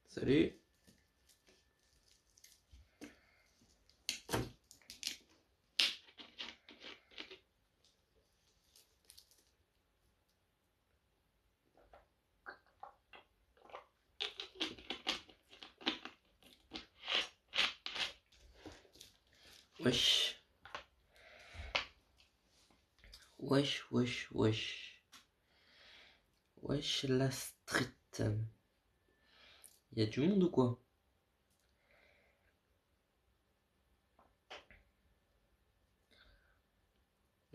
Salut. Wesh. Wesh, wesh, wesh. Wesh la street. Y'a du monde ou quoi?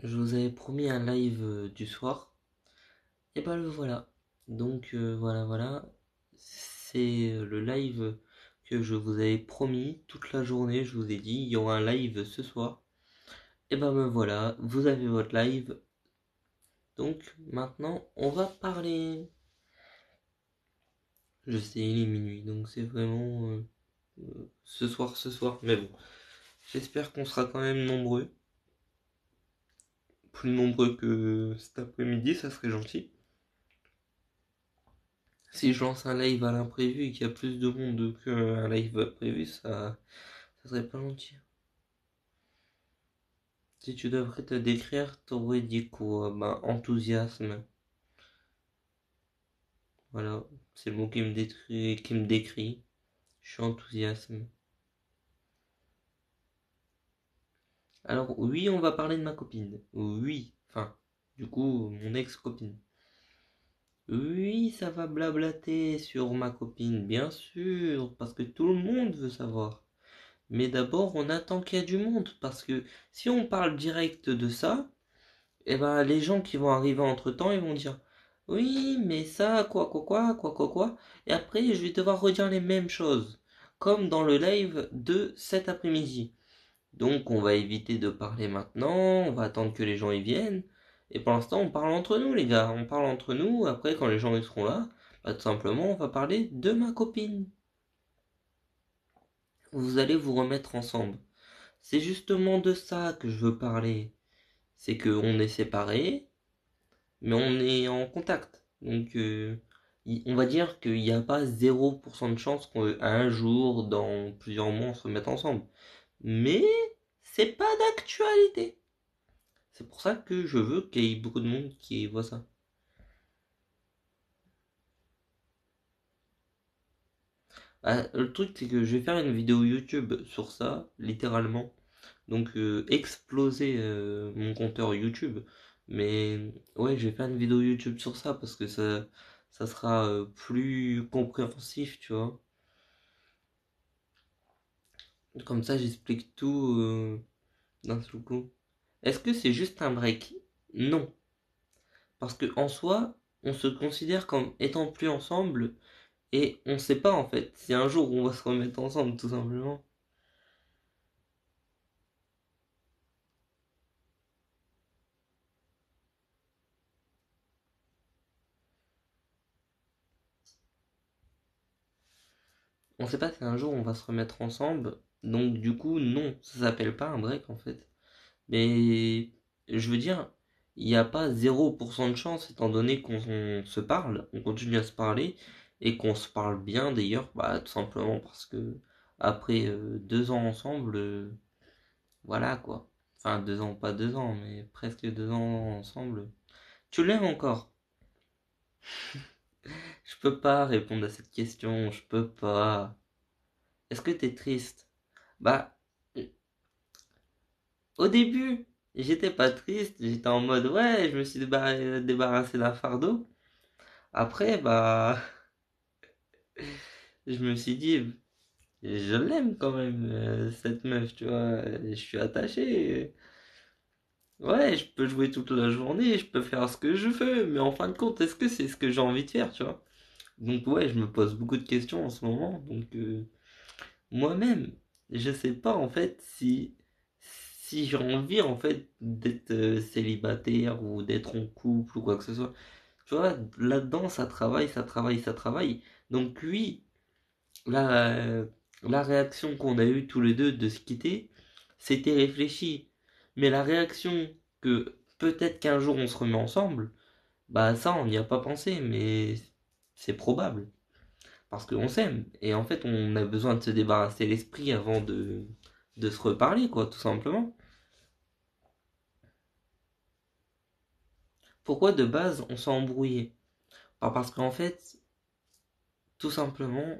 Je vous avais promis un live du soir. Et bah le voilà. Donc voilà. C'est le live que je vous avais promis toute la journée. Je vous ai dit, il y aura un live ce soir. Et bah me voilà, vous avez votre live. Donc maintenant, on va parler. Je sais, il est minuit, donc c'est vraiment ce soir. Mais bon, j'espère qu'on sera quand même nombreux. Plus nombreux que cet après-midi, ça serait gentil. Si je lance un live à l'imprévu et qu'il y a plus de monde qu'un live prévu, ça serait pas gentil. Si tu devrais te décrire, t'aurais dit quoi? Ben, enthousiasme. Voilà, c'est le mot qui me décrit. Je suis enthousiasme. Alors oui, on va parler de ma copine. Oui, enfin, du coup, mon ex-copine. Oui, ça va blablater sur ma copine, bien sûr, parce que tout le monde veut savoir. Mais d'abord, on attend qu'il y ait du monde, parce que si on parle direct de ça, eh ben, les gens qui vont arriver entre-temps, ils vont dire, oui, mais ça, quoi, et après, je vais devoir redire les mêmes choses, comme dans le live de cet après-midi. Donc on va éviter de parler maintenant, on va attendre que les gens y viennent. Et pour l'instant, on parle entre nous, les gars. On parle entre nous. Après, quand les gens ils seront là, bah, tout simplement, on va parler de ma copine. Vous allez vous remettre ensemble. C'est justement de ça que je veux parler. C'est qu'on est séparés, mais on est en contact. Donc, on va dire qu'il n'y a pas 0% de chance qu'à un jour, dans plusieurs mois, on se remette ensemble. Mais c'est pas d'actualité. C'est pour ça que je veux qu'il y ait beaucoup de monde qui voit ça. Ah, le truc, c'est que je vais faire une vidéo YouTube sur ça, littéralement. Donc, exploser mon compteur YouTube. Mais ouais, je vais faire une vidéo YouTube sur ça parce que ça sera plus compréhensif, tu vois. Comme ça, j'explique tout d'un seul coup. Est-ce que c'est juste un break? Non. Parce que en soi, on se considère comme étant plus ensemble. Et on sait pas en fait si un jour on va se remettre ensemble tout simplement. On sait pas si un jour on va se remettre ensemble. Donc du coup non, ça s'appelle pas un break en fait. Mais je veux dire, il n'y a pas 0% de chance étant donné qu'on se parle, on continue à se parler et qu'on se parle bien d'ailleurs, bah tout simplement parce que après 2 ans ensemble, voilà quoi. Enfin 2 ans, pas 2 ans, mais presque 2 ans ensemble. Tu l'aimes encore? Je peux pas répondre à cette question, je peux pas. Est-ce que t'es triste? Bah, au début, j'étais pas triste, j'étais en mode ouais, je me suis débarrassé d'un fardeau. Après, bah, je me suis dit, je l'aime quand même, cette meuf, tu vois, je suis attaché. Ouais, je peux jouer toute la journée, je peux faire ce que je veux, mais en fin de compte, est-ce que c'est ce que j'ai envie de faire, tu vois? Donc ouais, je me pose beaucoup de questions en ce moment, donc moi-même, je sais pas en fait si j'ai envie en fait d'être célibataire ou d'être en couple ou quoi que ce soit. Tu vois, là-dedans, ça travaille. Donc oui, la, la réaction qu'on a eue tous les deux de se quitter, c'était réfléchi. Mais la réaction que peut-être qu'un jour on se remet ensemble, bah ça, on n'y a pas pensé, mais c'est probable. parce qu'on s'aime. Et en fait, on a besoin de se débarrasser l'esprit avant de se reparler, quoi, tout simplement. Pourquoi de base on s'est embrouillé? Bah, parce qu'en fait, tout simplement,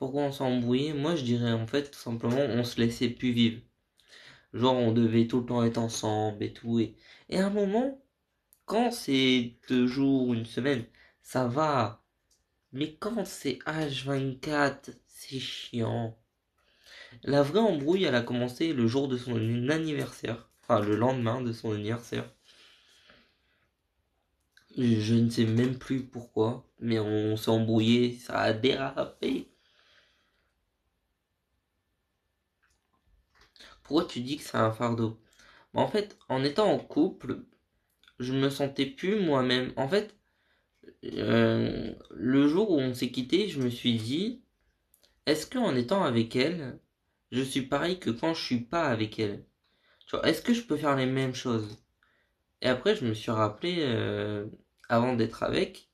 pourquoi on s'est embrouillé? Moi je dirais en fait, tout simplement, on se laissait plus vivre. Genre on devait tout le temps être ensemble et tout. Et à un moment, quand c'est 2 jours, une semaine, ça va. Mais quand c'est H24, c'est chiant. La vraie embrouille, elle a commencé le jour de son anniversaire. Enfin, le lendemain de son anniversaire. Je ne sais même plus pourquoi, mais on s'est embrouillé, ça a dérapé. Pourquoi tu dis que c'est un fardeau? En fait, en étant en couple, je me sentais plus moi-même. En fait, le jour où on s'est quitté, je me suis dit, est-ce que en étant avec elle, je suis pareil que quand je suis pas avec elle? Tu vois, est-ce que je peux faire les mêmes choses? Et après, je me suis rappelé, avant d'être avec,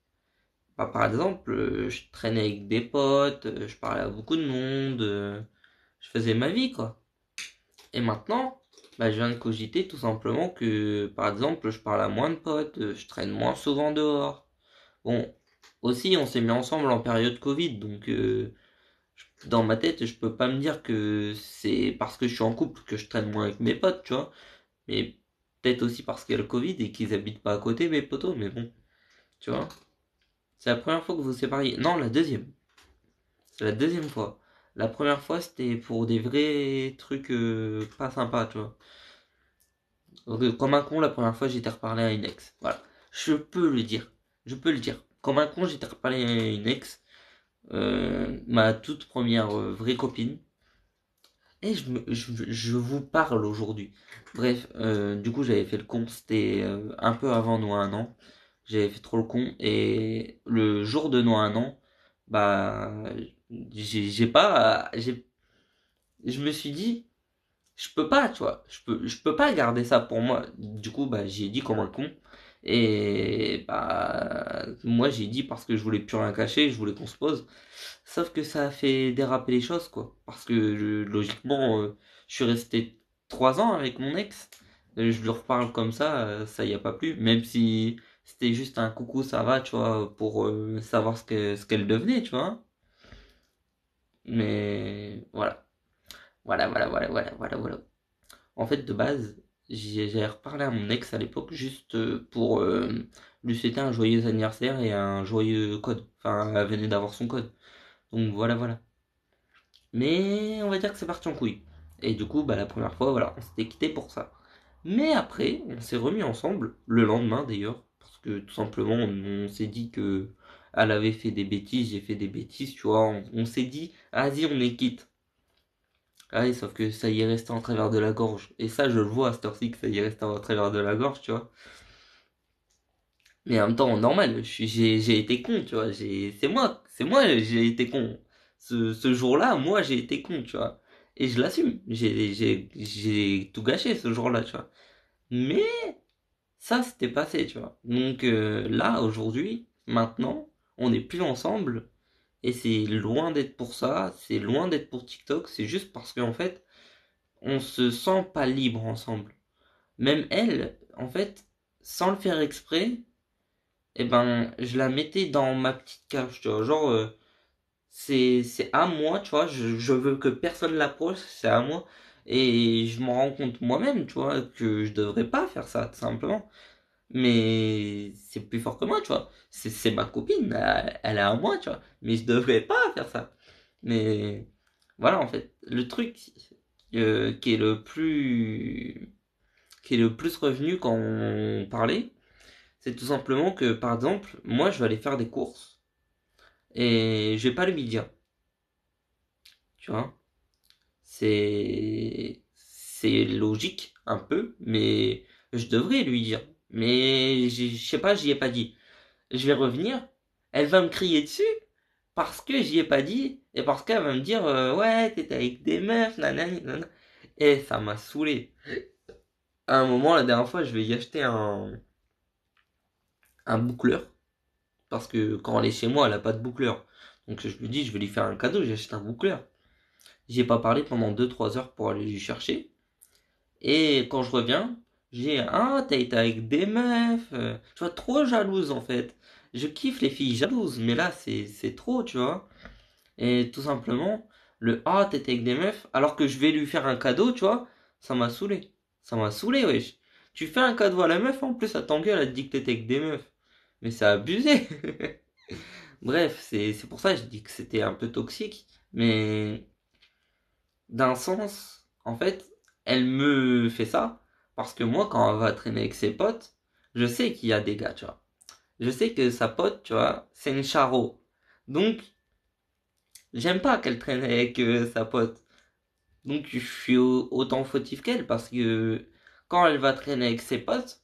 bah, par exemple, je traînais avec des potes, je parlais à beaucoup de monde, je faisais ma vie, quoi. Et maintenant, bah, je viens de cogiter tout simplement que, par exemple, je parle à moins de potes, je traîne moins souvent dehors. Bon, aussi, on s'est mis ensemble en période Covid, donc dans ma tête, je peux pas me dire que c'est parce que je suis en couple que je traîne moins avec mes potes, tu vois. Mais peut-être aussi parce qu'il y a le Covid et qu'ils habitent pas à côté, mes potos, mais bon, tu vois. C'est la première fois que vous vous sépariez. Non, la deuxième. C'est la deuxième fois. La première fois, c'était pour des vrais trucs pas sympas, tu vois. Donc, comme un con, la première fois, j'étais reparlé à une ex. Voilà. Je peux le dire. Je peux le dire. Comme un con, j'étais reparlé à une ex. Ma toute première vraie copine. Et je vous parle aujourd'hui. Bref, du coup, j'avais fait le con. C'était un peu avant Noix un an. J'avais fait trop le con. Et le jour de Noix un an, bah, j'ai pas. Je me suis dit, je peux pas, tu vois. Je peux pas garder ça pour moi. Du coup, bah, j'ai dit comme un con. Et bah, moi, j'ai dit parce que je voulais plus rien cacher, je voulais qu'on se pose. Sauf que ça a fait déraper les choses, quoi. Parce que logiquement, je suis resté 3 ans avec mon ex. Je lui reparle comme ça y a pas plus. Même si c'était juste un coucou, ça va, tu vois, pour savoir ce qu'elle devenait, tu vois. Mais voilà. Voilà, voilà, voilà, voilà, voilà, voilà. En fait, de base, j'ai reparlé à mon ex à l'époque juste pour lui souhaiter un joyeux anniversaire et un joyeux code. Enfin, elle venait d'avoir son code. Donc voilà, voilà. Mais on va dire que c'est parti en couille. Et du coup, bah, la première fois, voilà, on s'était quitté pour ça. Mais après, on s'est remis ensemble, le lendemain d'ailleurs, parce que tout simplement, on s'est dit que elle avait fait des bêtises, j'ai fait des bêtises, tu vois. On s'est dit, vas-y, on est quitte. Ah oui, sauf que ça y est resté en travers de la gorge. Et ça, je le vois à cette heure-ci que ça y est resté en travers de la gorge, tu vois. Mais en même temps, normal, j'ai été con, tu vois. C'est moi, j'ai été con. Ce jour-là, moi, j'ai été con, tu vois. Et je l'assume. J'ai tout gâché ce jour-là, tu vois. Mais ça, c'était passé, tu vois. Donc là, aujourd'hui, maintenant, on n'est plus ensemble. Et c'est loin d'être pour ça. C'est loin d'être pour TikTok. C'est juste parce qu'en fait, on se sent pas libre ensemble. Même elle, en fait, sans le faire exprès, eh ben, je la mettais dans ma petite cage, tu vois. Genre, c'est à moi, tu vois. Je veux que personne l'approche, c'est à moi. Et je me rends compte moi-même, tu vois, que je devrais pas faire ça, tout simplement. Mais c'est plus fort que moi, tu vois. C'est ma copine, elle est à moi, tu vois. Mais je devrais pas faire ça. Mais voilà, en fait, le truc qui est le plus revenu quand on parlait, c'est tout simplement que, par exemple, moi, je vais aller faire des courses et je vais pas lui dire, tu vois. C'est logique un peu, mais je devrais lui dire. Mais je sais pas, j'y ai pas dit. Je vais revenir, elle va me crier dessus parce que j'y ai pas dit et parce qu'elle va me dire ouais, t'étais avec des meufs, nanani, nanana. Et ça m'a saoulé. À un moment, la dernière fois, je vais y acheter un boucleur parce que quand elle est chez moi, elle a pas de boucleur. Donc je lui dis, je vais lui faire un cadeau, j'achète un boucleur. J'ai pas parlé pendant 2-3 heures pour aller lui chercher. Et quand je reviens, j'ai t'as été avec des meufs. Tu vois, trop jalouse en fait. Je kiffe les filles jalouses, mais là c'est trop, tu vois. Et tout simplement, t'étais avec des meufs, alors que je vais lui faire un cadeau, tu vois, ça m'a saoulé. Ça m'a saoulé, wesh. Tu fais un cadeau à la meuf, en plus, elle t'engueule, elle te dit que t'étais avec des meufs. Mais c'est abusé. Bref, c'est pour ça que je dis que c'était un peu toxique. Mais d'un sens, en fait, elle me fait ça parce que moi, quand elle va traîner avec ses potes, je sais qu'il y a des gars, tu vois. Je sais que sa pote, tu vois, c'est une charo. Donc, j'aime pas qu'elle traîne avec sa pote. Donc, je suis autant fautif qu'elle parce que quand elle va traîner avec ses potes,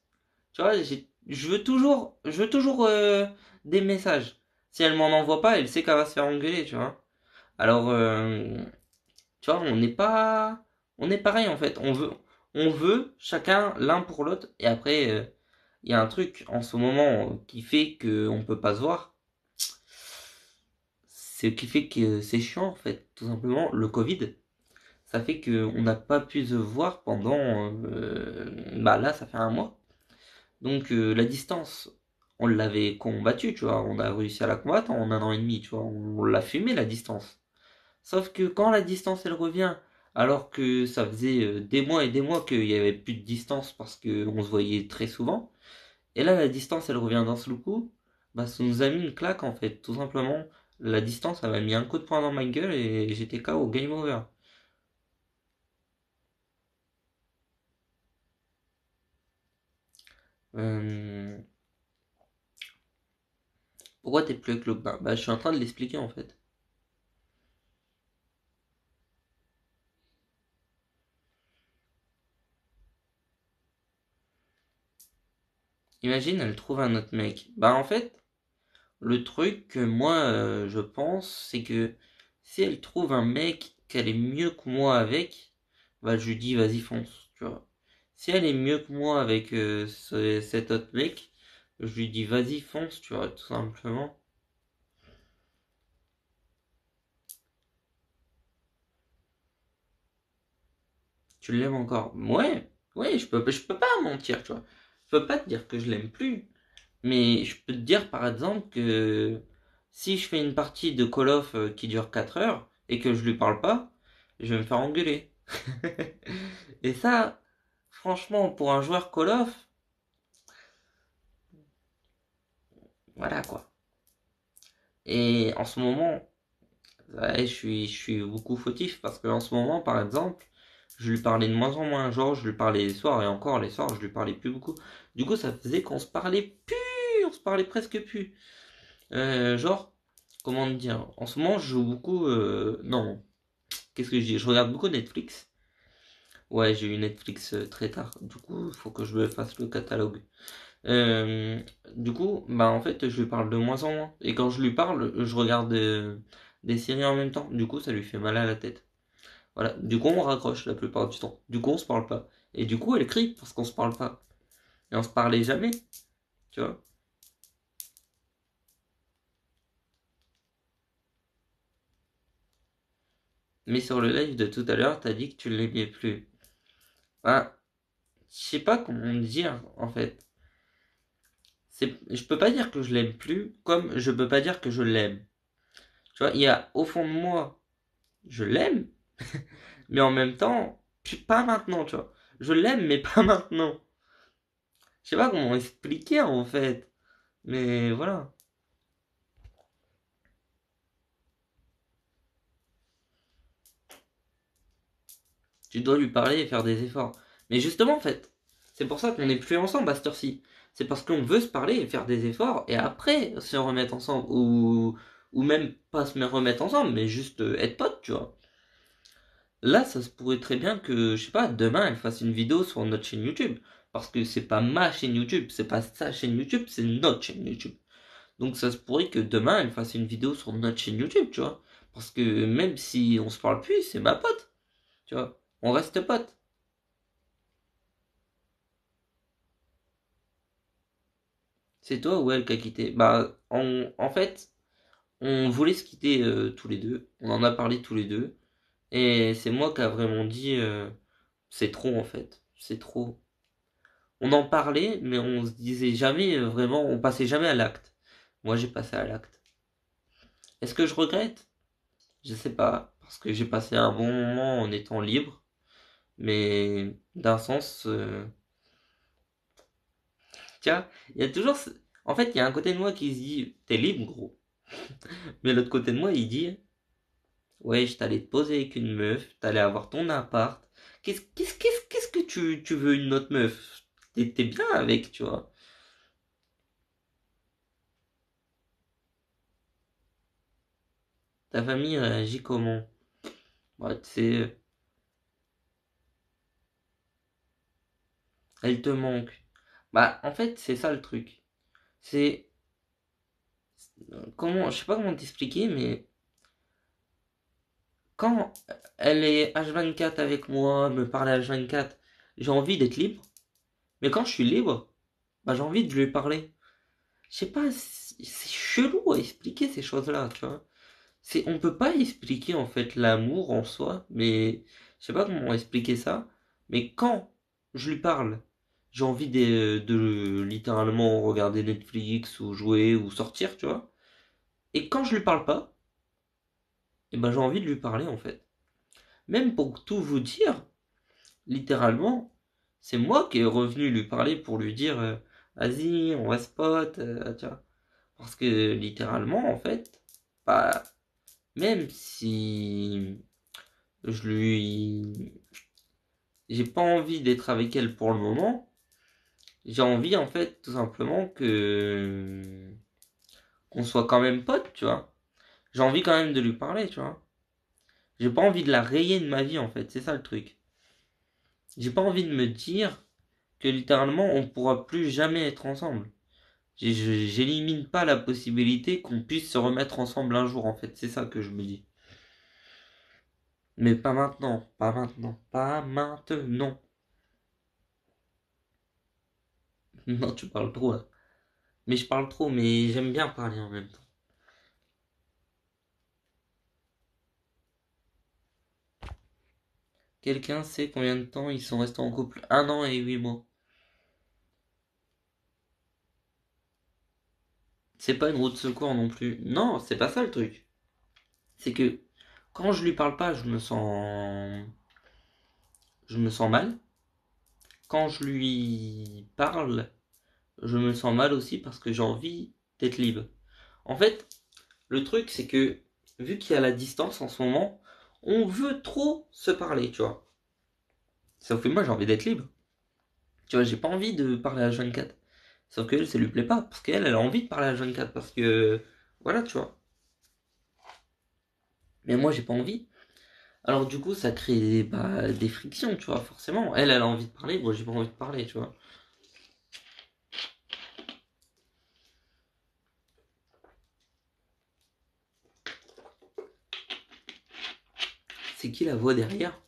tu vois, je veux toujours des messages. Si elle m'en envoie pas, elle sait qu'elle va se faire engueuler, tu vois. Alors, tu vois, on est pareil en fait. On veut chacun l'un pour l'autre. Et après, il y a un truc en ce moment qui fait qu'on peut pas se voir. C'est qui fait que c'est chiant en fait, tout simplement. Le Covid, ça fait qu'on n'a pas pu se voir pendant, bah là, ça fait un mois. Donc la distance, on l'avait combattue, tu vois. On a réussi à la combattre en 1 an et demi, tu vois. On l'a fumé la distance. Sauf que quand la distance elle revient, alors que ça faisait des mois et des mois qu'il n'y avait plus de distance parce qu'on se voyait très souvent, et là la distance elle revient d'un seul coup, bah ça nous a mis une claque en fait, tout simplement. La distance elle m'a mis un coup de poing dans ma gueule et j'étais KO, game over. Euh, Pourquoi t'es plus avec le bain? Bah je suis en train de l'expliquer en fait. Imagine elle trouve un autre mec. Bah en fait, le truc que moi je pense, c'est que si elle trouve un mec qu'elle est mieux que moi avec, bah je lui dis vas-y fonce, tu vois. Si elle est mieux que moi avec cet autre mec, je lui dis vas-y fonce, tu vois, tout simplement. Tu l'aimes encore? Ouais, ouais, je peux pas mentir, tu vois. Je peux pas te dire que je l'aime plus, mais je peux te dire par exemple que si je fais une partie de Call of qui dure 4 heures et que je lui parle pas, je vais me faire engueuler. Et ça, franchement, pour un joueur Call of, voilà quoi. Et en ce moment, ouais, je suis beaucoup fautif parce qu'en ce moment, par exemple, je lui parlais de moins en moins. Genre, je lui parlais les soirs et encore les soirs, je lui parlais plus beaucoup. Du coup, ça faisait qu'on se parlait plus, on se parlait presque plus. Genre, comment te dire, en ce moment, je joue beaucoup. Non, qu'est-ce que je dis? Je regarde beaucoup Netflix. Ouais, j'ai eu Netflix très tard. Du coup, il faut que je me fasse le catalogue. Euh, du coup, bah en fait, je lui parle de moins en moins. Et quand je lui parle, je regarde des séries en même temps. Du coup, ça lui fait mal à la tête. Voilà. Du coup, on raccroche la plupart du temps. Du coup, on se parle pas. Et du coup, elle crie parce qu'on se parle pas. Et on se parlait jamais, tu vois. Mais sur le live de tout à l'heure, t'as dit que tu l'aimais plus. Bah, je sais pas comment dire, en fait. Je peux pas dire que je l'aime plus, comme je peux pas dire que je l'aime. Tu vois, il y a au fond de moi, je l'aime, mais en même temps, pas maintenant, tu vois. Je l'aime, mais pas maintenant. Je sais pas comment expliquer en fait, mais voilà. Tu dois lui parler et faire des efforts. Mais justement, en fait, c'est pour ça qu'on n'est plus ensemble à cette heure-ci. C'est parce qu'on veut se parler et faire des efforts et après se remettre ensemble. Ou même pas se remettre ensemble, mais juste être potes, tu vois. Là, ça se pourrait très bien que, je sais pas, demain elle fasse une vidéo sur notre chaîne YouTube. Parce que c'est pas ma chaîne YouTube, c'est pas sa chaîne YouTube, c'est notre chaîne YouTube. Donc ça se pourrait que demain elle fasse une vidéo sur notre chaîne YouTube, tu vois. Parce que même si on se parle plus, c'est ma pote, tu vois. On reste potes. C'est toi ou elle qui a quitté. Bah, en fait, On voulait se quitter tous les deux. On en a parlé tous les deux. Et c'est moi qui a vraiment dit c'est trop en fait. C'est trop. On en parlait, mais on se disait jamais vraiment, on passait jamais à l'acte. Moi j'ai passé à l'acte. Est-ce que je regrette? Je sais pas, parce que j'ai passé un bon moment en étant libre, mais d'un sens, tiens, il y a toujours, en fait, il y a un côté de moi qui se dit, t'es libre, gros. Mais l'autre côté de moi, il dit, ouais, je t'allais te poser avec une meuf, t'allais avoir ton appart. Qu'est-ce que tu veux une autre meuf? T'es bien avec, tu vois. Ta famille réagit comment? Ouais, tu sais, elle te manque. Bah, en fait, c'est ça le truc. C'est, comment, je sais pas comment t'expliquer, mais quand elle est H24 avec moi, me parle H24, j'ai envie d'être libre. Mais quand je suis libre, bah, j'ai envie de lui parler. Je sais pas, c'est chelou à expliquer ces choses-là, tu vois. On peut pas expliquer en fait l'amour en soi, mais je sais pas comment expliquer ça. Mais quand je lui parle, j'ai envie de littéralement regarder Netflix ou jouer ou sortir, tu vois. Et quand je lui parle pas, et ben j'ai envie de lui parler en fait. Même pour tout vous dire, littéralement, c'est moi qui est revenu lui parler pour lui dire vas-y, on va spot, tu vois. Parce que littéralement, en fait, bah, même si je lui. J'ai pas envie d'être avec elle pour le moment, j'ai envie en fait tout simplement que. Qu'on soit quand même potes, tu vois. J'ai envie quand même de lui parler, tu vois. J'ai pas envie de la rayer de ma vie en fait, c'est ça le truc. J'ai pas envie de me dire que littéralement on pourra plus jamais être ensemble. J'élimine pas la possibilité qu'on puisse se remettre ensemble un jour en fait, c'est ça que je me dis. Mais pas maintenant, pas maintenant, pas maintenant. Non, tu parles trop là. Mais je parle trop, mais j'aime bien parler en même temps. Quelqu'un sait combien de temps ils sont restés en couple? 1 an et 8 mois. C'est pas une roue de secours non plus. Non, c'est pas ça le truc. C'est que quand je lui parle pas, je me sens mal. Quand je lui parle, je me sens mal aussi parce que j'ai envie d'être libre. En fait, le truc, c'est que vu qu'il y a la distance en ce moment, on veut trop se parler, tu vois. Sauf que moi, j'ai envie d'être libre. Tu vois, j'ai pas envie de parler à H24. Sauf que elle, ça lui plaît pas. Parce qu'elle, elle a envie de parler à H24. Parce que. Voilà, tu vois. Mais moi, j'ai pas envie. Alors, du coup, ça crée bah, des frictions, tu vois, forcément. Elle a envie de parler. Moi, j'ai pas envie de parler, tu vois. C'est qui la voix derrière?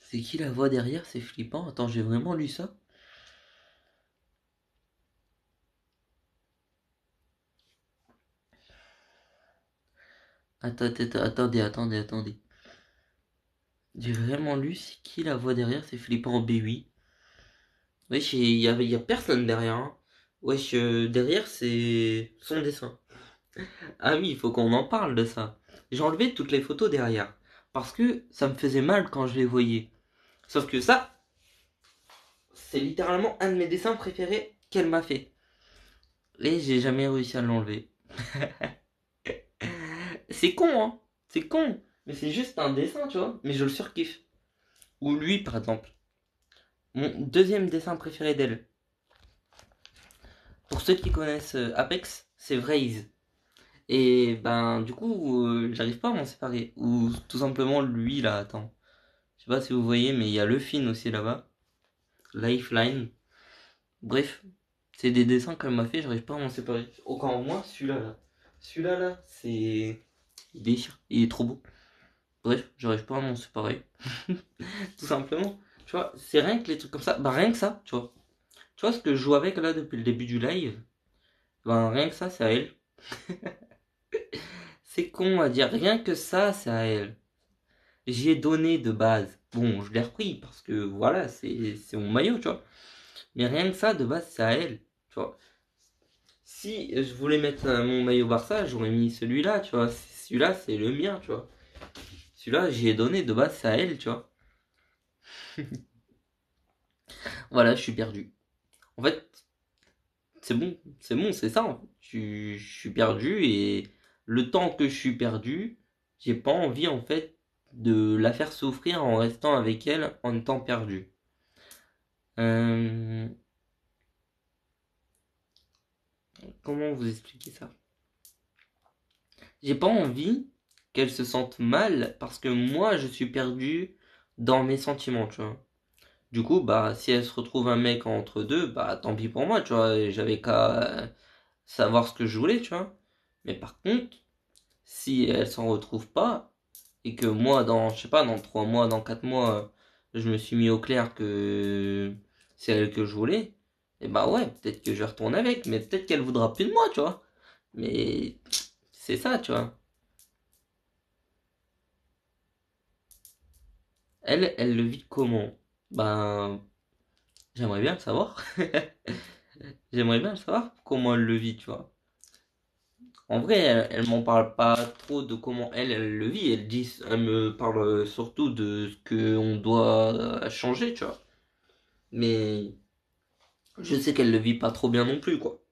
C'est qui la voix derrière? C'est flippant. Attends, j'ai vraiment lu ça? Attendez. J'ai vraiment lu, c'est qui la voix derrière? C'est flippant. B oui. Wesh, y a personne derrière. Hein. Wesh, derrière, c'est son dessin. Ah oui, il faut qu'on en parle de ça. J'ai enlevé toutes les photos derrière. Parce que ça me faisait mal quand je les voyais. Sauf que ça, c'est littéralement un de mes dessins préférés qu'elle m'a fait. Et j'ai jamais réussi à l'enlever. C'est con, hein. C'est con. Mais c'est juste un dessin, tu vois. Mais je le surkiffe. Ou lui, par exemple. Mon deuxième dessin préféré d'elle. Pour ceux qui connaissent Apex, c'est Vraze. Et ben, du coup, j'arrive pas à m'en séparer. Ou tout simplement lui, là, attends. Je sais pas si vous voyez, mais il y a le film aussi là-bas. Lifeline. Bref, c'est des dessins qu'elle m'a fait, j'arrive pas à m'en séparer. Encore moins celui-là là. Celui-là là, c'est. Il déchire, il est trop beau. Bref, j'arrive pas à m'en séparer. Tout simplement. Tu vois, c'est rien que les trucs comme ça. Bah rien que ça, tu vois. Tu vois ce que je joue avec là depuis le début du live. Ben, rien que ça, c'est à elle. C'est con à dire, rien que ça, c'est à elle. J'y ai donné de base. Bon, je l'ai repris parce que voilà, c'est mon maillot, tu vois. Mais rien que ça, de base, c'est à elle, tu vois. Si je voulais mettre mon maillot Barça, j'aurais mis celui-là, tu vois. Celui-là, c'est le mien, tu vois. Celui-là, j'y ai donné de base, c'est à elle, tu vois. Voilà, je suis perdu. En fait, c'est ça. En fait. Je suis perdu et le temps que je suis perdu, j'ai pas envie en fait de la faire souffrir en restant avec elle en étant perdu. Euh, comment vous expliquer ça? J'ai pas envie qu'elle se sente mal parce que moi je suis perdu dans mes sentiments, tu vois. Du coup, bah si elle se retrouve un mec entre deux, bah tant pis pour moi, tu vois. J'avais qu'à savoir ce que je voulais, tu vois. Mais par contre, si elle s'en retrouve pas, et que moi, dans, je sais pas, dans 3 mois, dans 4 mois, je me suis mis au clair que c'est elle que je voulais, et bah ouais, peut-être que je vais retourner avec, mais peut-être qu'elle voudra plus de moi, tu vois. Mais c'est ça, tu vois. Elle le vit comment? Ben, j'aimerais bien le savoir. J'aimerais bien le savoir comment elle le vit, tu vois. En vrai, elle m'en parle pas trop de comment elle le vit. Elle me parle surtout de ce que on doit changer, tu vois. Mais je sais qu'elle le vit pas trop bien non plus, quoi.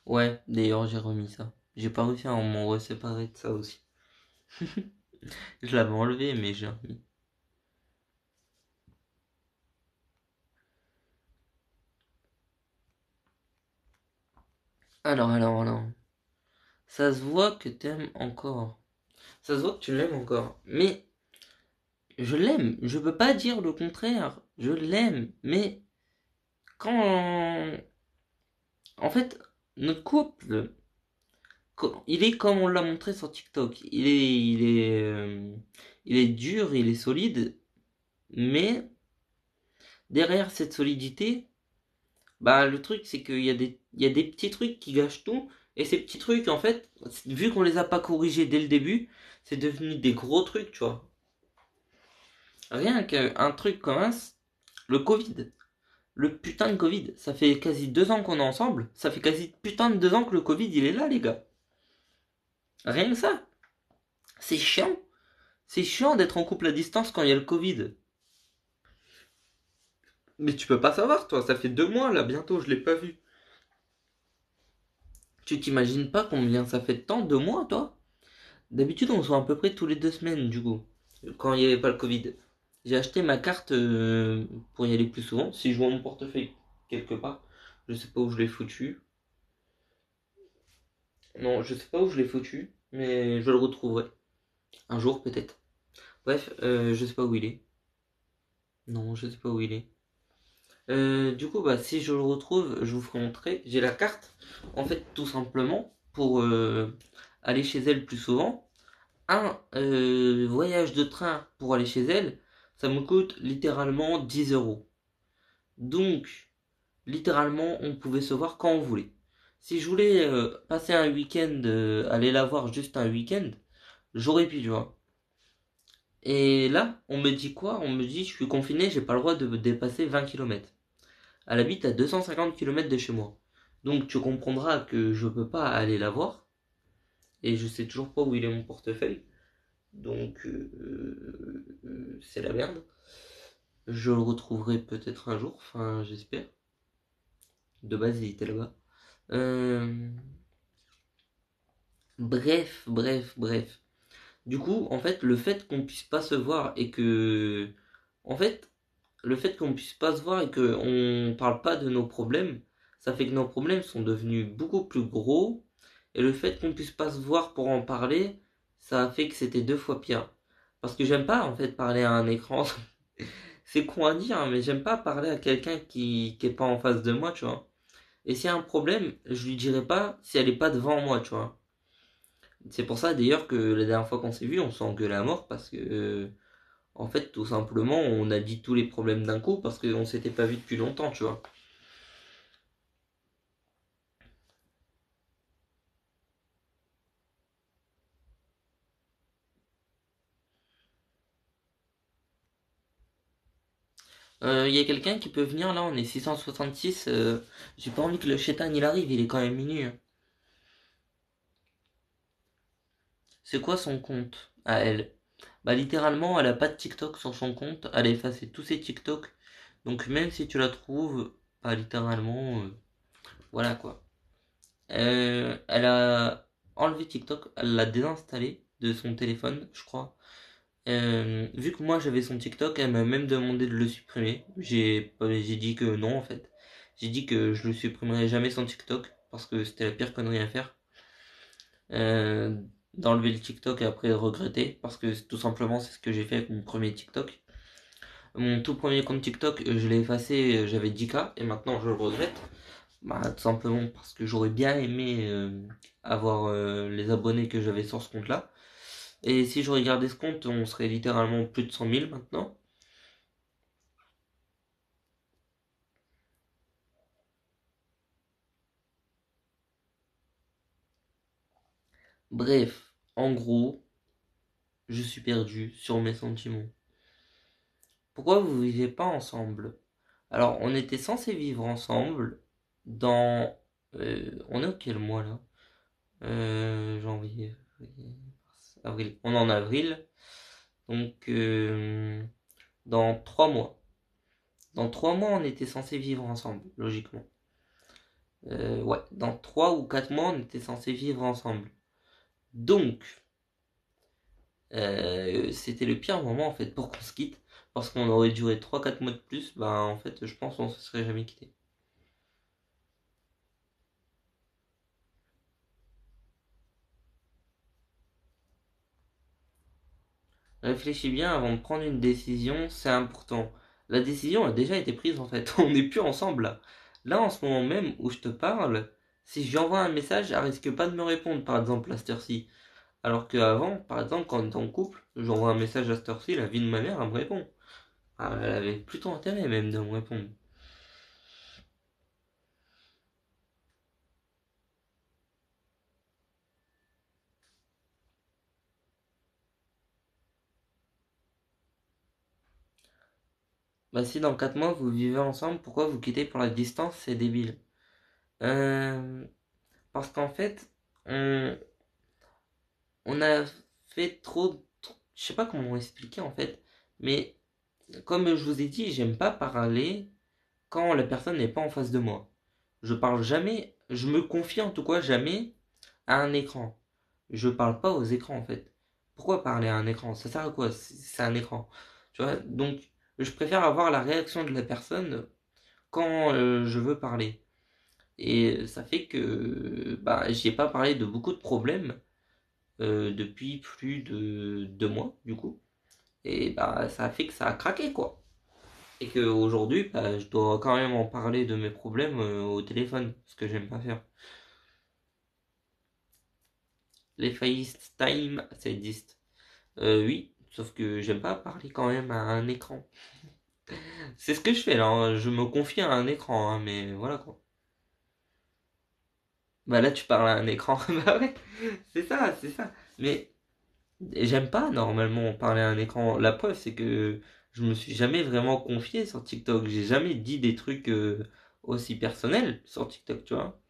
Ouais, d'ailleurs, j'ai remis ça. J'ai pas réussi à m'en reséparer de ça aussi. Je l'avais enlevé, mais j'ai remis. Alors. Ça se voit que t'aimes encore. Ça se voit que tu l'aimes encore. Mais je l'aime. Je peux pas dire le contraire. Je l'aime. Mais quand... En fait, notre couple, il est comme on l'a montré sur TikTok. Il est dur, il est solide. Mais derrière cette solidité, bah, le truc, c'est il y a des petits trucs qui gâchent tout. Et ces petits trucs, en fait, vu qu'on les a pas corrigés dès le début, c'est devenu des gros trucs, tu vois. Rien qu'un truc comme le Covid. Le putain de Covid. Ça fait quasi 2 ans qu'on est ensemble. Ça fait quasi putain de 2 ans que le Covid, il est là, les gars. Rien que ça. C'est chiant. C'est chiant d'être en couple à distance quand il y a le Covid. Mais tu peux pas savoir, toi. Ça fait 2 mois, là, bientôt, je l'ai pas vu. Tu t'imagines pas combien ça fait de temps, 2 mois, toi? D'habitude, on se voit à peu près tous les 2 semaines, du coup, quand il n'y avait pas le Covid. J'ai acheté ma carte pour y aller plus souvent. Si je vois mon portefeuille quelque part, je sais pas où je l'ai foutu. Non, je sais pas où je l'ai foutu, mais je le retrouverai. Un jour, peut-être. Bref, je sais pas où il est. Non, je sais pas où il est. Du coup, bah, si je le retrouve, je vous ferai montrer. J'ai la carte, en fait, tout simplement, pour aller chez elle plus souvent. Un voyage de train pour aller chez elle, ça me coûte littéralement 10 euros. Donc, littéralement, on pouvait se voir quand on voulait. Si je voulais passer un week-end, aller la voir juste un week-end, j'aurais pu, tu vois. Et là, on me dit quoi? On me dit, je suis confiné, j'ai pas le droit de dépasser 20 kilomètres. Elle habite à 250 kilomètres de chez moi. Donc, tu comprendras que je peux pas aller la voir. Et je sais toujours pas où il est mon portefeuille. Donc, c'est la merde. Je le retrouverai peut-être un jour, enfin j'espère. De base il était là-bas. Euh, bref. Du coup, en fait, le fait qu'on puisse pas se voir et que... En fait, le fait qu'on puisse pas se voir et qu'on parle pas de nos problèmes, ça fait que nos problèmes sont devenus beaucoup plus gros. Et le fait qu'on puisse pas se voir pour en parler, ça a fait que c'était 2 fois pire. Parce que j'aime pas en fait parler à un écran. C'est con à dire, hein, mais j'aime pas parler à quelqu'un qui est pas en face de moi, tu vois. Et s'il y a un problème, je lui dirai pas si elle est pas devant moi, tu vois. C'est pour ça d'ailleurs que la dernière fois qu'on s'est vu, on s'est engueulé à mort parce que, en fait, tout simplement, on a dit tous les problèmes d'un coup parce qu'on s'était pas vu depuis longtemps, tu vois. Y a quelqu'un qui peut venir là, on est 666. J'ai pas envie que le chétan il arrive, il est quand même minuit, hein. C'est quoi son compte à elle? Bah littéralement, elle a pas de TikTok sur son compte, elle a effacé tous ses TikTok. Donc même si tu la trouves, bah littéralement, voilà quoi. Elle a enlevé TikTok, elle l'a désinstallé de son téléphone, je crois. Vu que moi j'avais son TikTok, elle m'a même demandé de le supprimer. J'ai dit que non en fait. J'ai dit que je le supprimerai jamais son TikTok parce que c'était la pire connerie à faire. Euh, D'enlever le TikTok et après de regretter parce que tout simplement c'est ce que j'ai fait avec mon premier TikTok. Mon tout premier compte TikTok, je l'ai effacé, j'avais 10K et maintenant je le regrette. Bah, tout simplement parce que j'aurais bien aimé avoir les abonnés que j'avais sur ce compte-là. Et si je regardais ce compte, on serait littéralement plus de 100 000 maintenant. Bref, en gros, je suis perdu sur mes sentiments. Pourquoi vous vivez pas ensemble? Alors, on était censé vivre ensemble dans... on est au quel mois là? Janvier, février, mars, avril. On est en avril. Donc, dans 3 mois. Dans 3 mois, on était censé vivre ensemble, logiquement. Ouais, dans 3 ou 4 mois, on était censé vivre ensemble. Donc, c'était le pire moment en fait pour qu'on se quitte. Parce qu'on aurait duré 3 4 mois de plus, bah en fait, je pense qu'on se serait jamais quitté. Réfléchis bien avant de prendre une décision, c'est important. La décision a déjà été prise en fait, on n'est plus ensemble là. Là, en ce moment même où je te parle, si je lui envoie un message, elle risque pas de me répondre par exemple à cette heure-ci. Alors qu'avant, par exemple, quand on était en couple, j'envoie un message à cette heure-ci, la vie de ma mère, elle me répond. Ah, elle avait plutôt intérêt même de me répondre. Bah si dans 4 mois vous vivez ensemble, pourquoi vous quittez pour la distance? C'est débile. Euh, Parce qu'en fait, on, on a fait je sais pas comment expliquer en fait, mais comme je vous ai dit, j'aime pas parler quand la personne n'est pas en face de moi. Je parle jamais, je me confie en tout cas jamais à un écran. Je parle pas aux écrans en fait. Pourquoi parler à un écran? Ça sert à quoi? C'est un écran. Tu vois? Donc, je préfère avoir la réaction de la personne quand je veux parler. Et ça fait que bah, j'ai pas parlé de beaucoup de problèmes depuis plus de 2 mois, du coup. Et bah, ça a fait que ça a craqué, quoi. Et qu'aujourd'hui, bah, je dois quand même en parler de mes problèmes au téléphone, ce que j'aime pas faire. Les FaceTime, ça existe. Oui, sauf que j'aime pas parler quand même à un écran. C'est ce que je fais là, hein. Je me confie à un écran, hein, mais voilà quoi. Bah là, tu parles à un écran. Bah ouais, c'est ça, c'est ça. Mais j'aime pas normalement parler à un écran. La preuve, c'est que je me suis jamais vraiment confié sur TikTok. J'ai jamais dit des trucs aussi personnels sur TikTok, tu vois.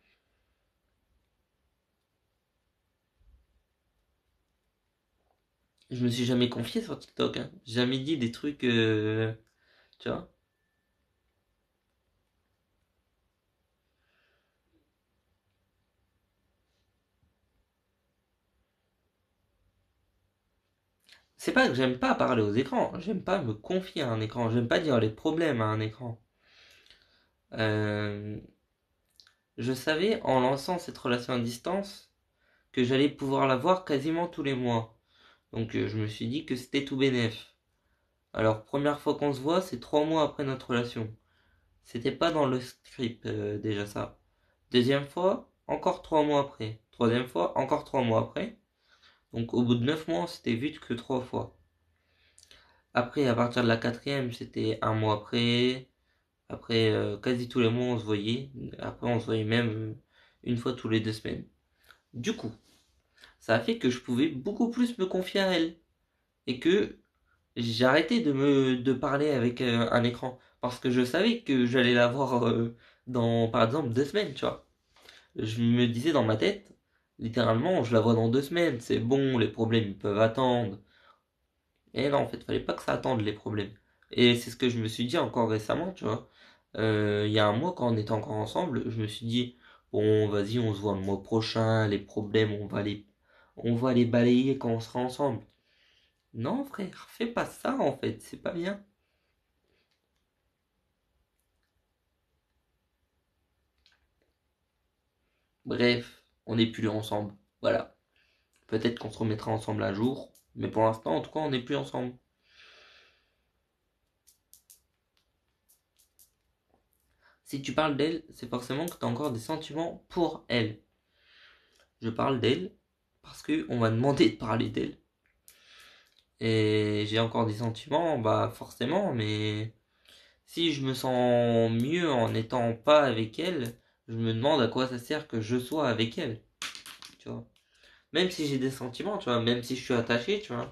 Je me suis jamais confié sur TikTok, hein. J'ai jamais dit des trucs, tu vois. C'est pas que j'aime pas parler aux écrans. J'aime pas me confier à un écran. J'aime pas dire les problèmes à un écran. Euh, je savais en lançant cette relation à distance que j'allais pouvoir la voir quasiment tous les mois. Donc je me suis dit que c'était tout bénef. Alors, première fois qu'on se voit, c'est 3 mois après notre relation. C'était pas dans le script déjà ça. Deuxième fois, encore 3 mois après. Troisième fois, encore 3 mois après. Donc au bout de 9 mois, on s'était vu que 3 fois. Après, à partir de la quatrième, c'était un mois après. Après, quasi tous les mois, on se voyait. Après, on se voyait même une fois tous les 2 semaines. Du coup, ça a fait que je pouvais beaucoup plus me confier à elle. Et que j'ai arrêté de parler avec un écran. Parce que je savais que j'allais la voir dans, par exemple, 2 semaines, tu vois. Je me disais dans ma tête, littéralement, je la vois dans 2 semaines, c'est bon, les problèmes ils peuvent attendre. Et non, en fait, fallait pas que ça attende les problèmes. Et c'est ce que je me suis dit encore récemment, tu vois. Il y a un mois, quand on était encore ensemble, je me suis dit, bon, vas-y, on se voit le mois prochain, les problèmes, on va les balayer quand on sera ensemble. Non, frère, fais pas ça, en fait, c'est pas bien. Bref, on n'est plus ensemble. Voilà. Peut-être qu'on se remettra ensemble un jour, mais pour l'instant, en tout cas, on n'est plus ensemble. Si tu parles d'elle, c'est forcément que tu as encore des sentiments pour elle. Je parle d'elle parce que on m'a demandé de parler d'elle. Et j'ai encore des sentiments, bah forcément, mais si je me sens mieux en n'étant pas avec elle, je me demande à quoi ça sert que je sois avec elle, tu vois. Même si j'ai des sentiments, tu vois, même si je suis attaché, tu vois.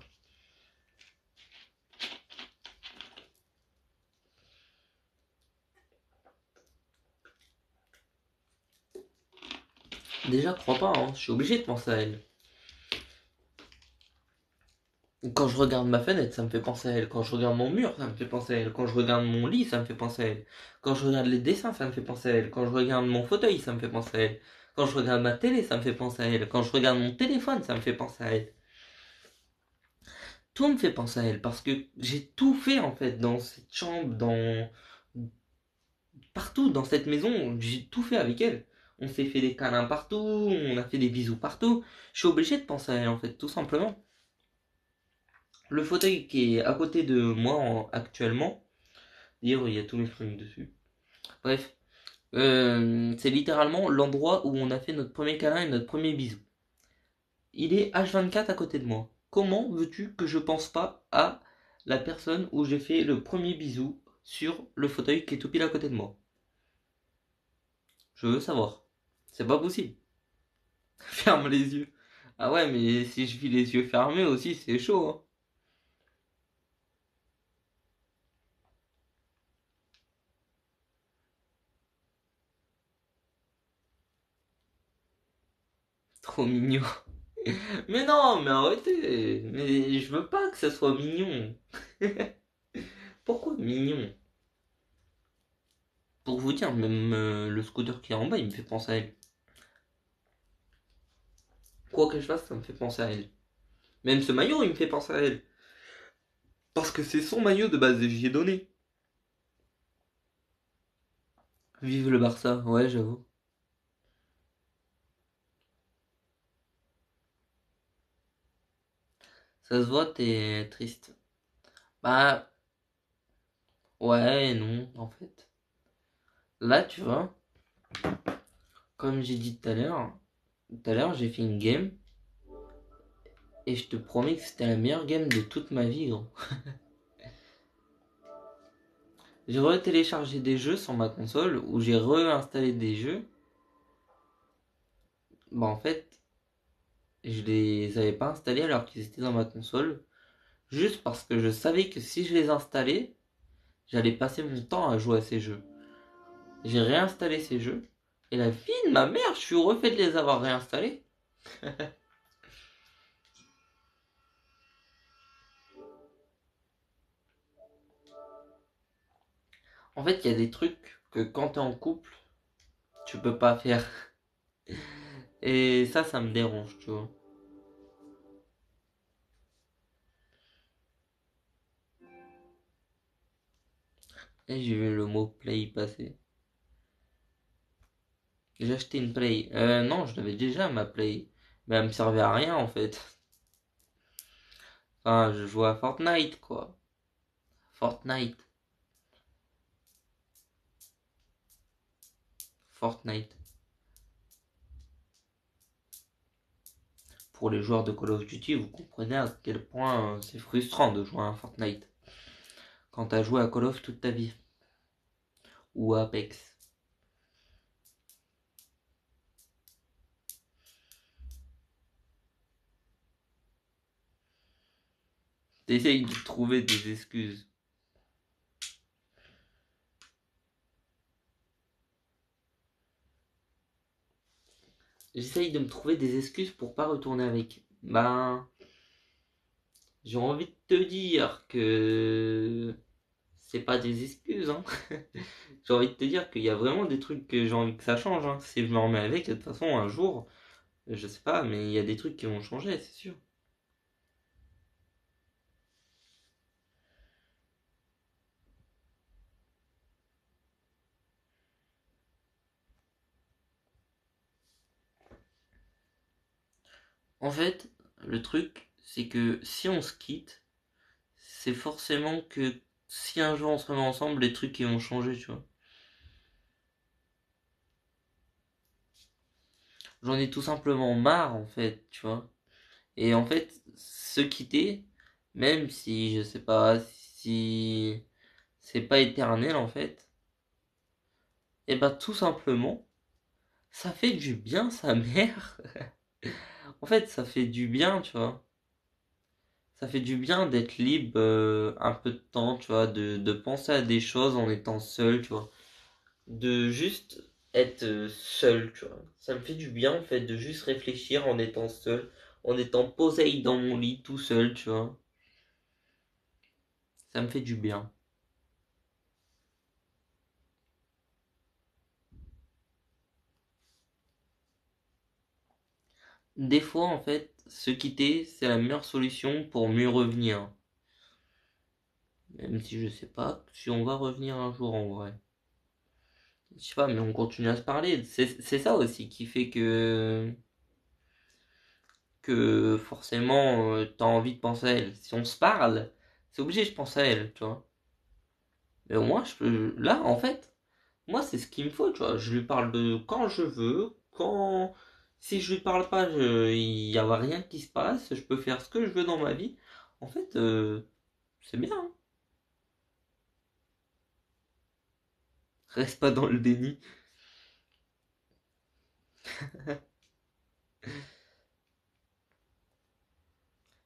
Déjà, crois pas, hein, je suis obligé de penser à elle. Quand je regarde ma fenêtre, ça me fait penser à elle. Quand je regarde mon mur, ça me fait penser à elle. Quand je regarde mon lit, ça me fait penser à elle. Quand je regarde les dessins, ça me fait penser à elle. Quand je regarde mon fauteuil, ça me fait penser à elle. Quand je regarde ma télé, ça me fait penser à elle. Quand je regarde mon téléphone, ça me fait penser à elle. Tout me fait penser à elle parce que j'ai tout fait en fait dans cette chambre, dans partout dans cette maison, j'ai tout fait avec elle. On s'est fait des câlins partout, on a fait des bisous partout. Je suis obligé de penser à elle en fait, tout simplement. Le fauteuil qui est à côté de moi actuellement, d'ailleurs il y a tous mes fringues dessus. Bref, c'est littéralement l'endroit où on a fait notre premier câlin et notre premier bisou. Il est H24 à côté de moi. Comment veux-tu que je pense pas à la personne où j'ai fait le premier bisou sur le fauteuil qui est tout pile à côté de moi? Je veux savoir. C'est pas possible. Ferme les yeux. Ah ouais, mais si je vis les yeux fermés aussi, c'est chaud, hein. Trop mignon. Mais non, mais arrêtez. Mais je veux pas que ça soit mignon. Pourquoi mignon? Pour vous dire, même le scooter qui est en bas, il me fait penser à elle. Quoi que je fasse, ça me fait penser à elle. Même ce maillot, il me fait penser à elle. Parce que c'est son maillot de base et j'y ai donné. Vive le Barça, ouais, j'avoue. Ça se voit, t'es triste. Bah, ouais et non, en fait. Là, tu vois, comme j'ai dit tout à l'heure, j'ai fait une game et je te promets que c'était la meilleure game de toute ma vie, gros. J'ai re-téléchargé des jeux sur ma console ou j'ai réinstallé des jeux. Bah, en fait, je les avais pas installés alors qu'ils étaient dans ma console. Juste parce que je savais que si je les installais, j'allais passer mon temps à jouer à ces jeux. J'ai réinstallé ces jeux. Et la vie de ma mère, je suis refait de les avoir réinstallés. En fait, il y a des trucs que quand t'es en couple, tu peux pas faire. Et ça me dérange, tu vois. Et j'ai vu le mot play passer. J'ai acheté une play. Non, je l'avais déjà ma play. Mais elle me servait à rien en fait. Enfin, je jouais à Fortnite quoi. Fortnite. Fortnite. Pour les joueurs de Call of Duty, vous comprenez à quel point c'est frustrant de jouer à Fortnite. Quand t'as joué à Call of toute ta vie. Ou à Apex. T'essayes de trouver des excuses. j'essaye de me trouver des excuses pour pas retourner avec. Ben, j'ai envie de te dire que c'est pas des excuses, hein. J'ai envie de te dire qu'il y a vraiment des trucs que j'ai envie que ça change, hein. Si je me remets avec, de toute façon, un jour, je sais pas, mais il y a des trucs qui vont changer, c'est sûr. En fait, le truc, c'est que si on se quitte, c'est forcément que si un jour on se remet ensemble, les trucs ils vont changer, tu vois. J'en ai tout simplement marre, en fait, tu vois. Et en fait, se quitter, même si je sais pas si c'est pas éternel en fait, et bah tout simplement, ça fait du bien sa mère. En fait, ça fait du bien, tu vois. Ça fait du bien d'être libre un peu de temps, tu vois, de penser à des choses en étant seul, tu vois. De juste être seul, tu vois. Ça me fait du bien en fait de juste réfléchir en étant seul, en étant posé dans mon lit tout seul, tu vois. Ça me fait du bien. Des fois, en fait, se quitter, c'est la meilleure solution pour mieux revenir. Même si je sais pas si on va revenir un jour en vrai. Je sais pas, mais on continue à se parler. C'est ça aussi qui fait que forcément t'as envie de penser à elle. Si on se parle, c'est obligé, je pense à elle, tu vois. Mais au moins, là, en fait, moi, c'est ce qu'il me faut, tu vois. Je lui parle de quand je veux, quand. Si je lui parle pas, il y a rien qui se passe, je peux faire ce que je veux dans ma vie. En fait, c'est bien, hein. Reste pas dans le déni.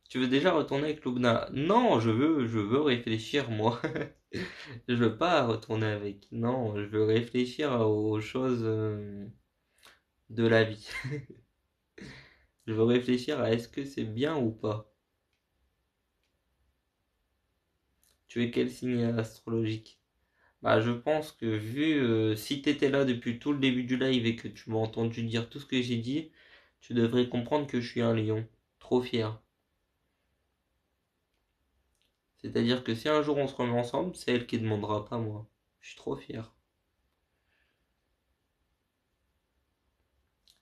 Tu veux déjà retourner avec Lubna? Non, je veux réfléchir, moi. Je veux pas retourner avec. Non, je veux réfléchir aux choses de la vie. Je veux réfléchir à est-ce que c'est bien ou pas. Tu es quel signe astrologique? Bah, je pense que vu si t'étais là depuis tout le début du live et que tu m'as entendu dire tout ce que j'ai dit, tu devrais comprendre que je suis un lion. Trop fier. C'est-à-dire que si un jour on se remet ensemble, c'est elle qui demandera, pas moi. Je suis trop fier.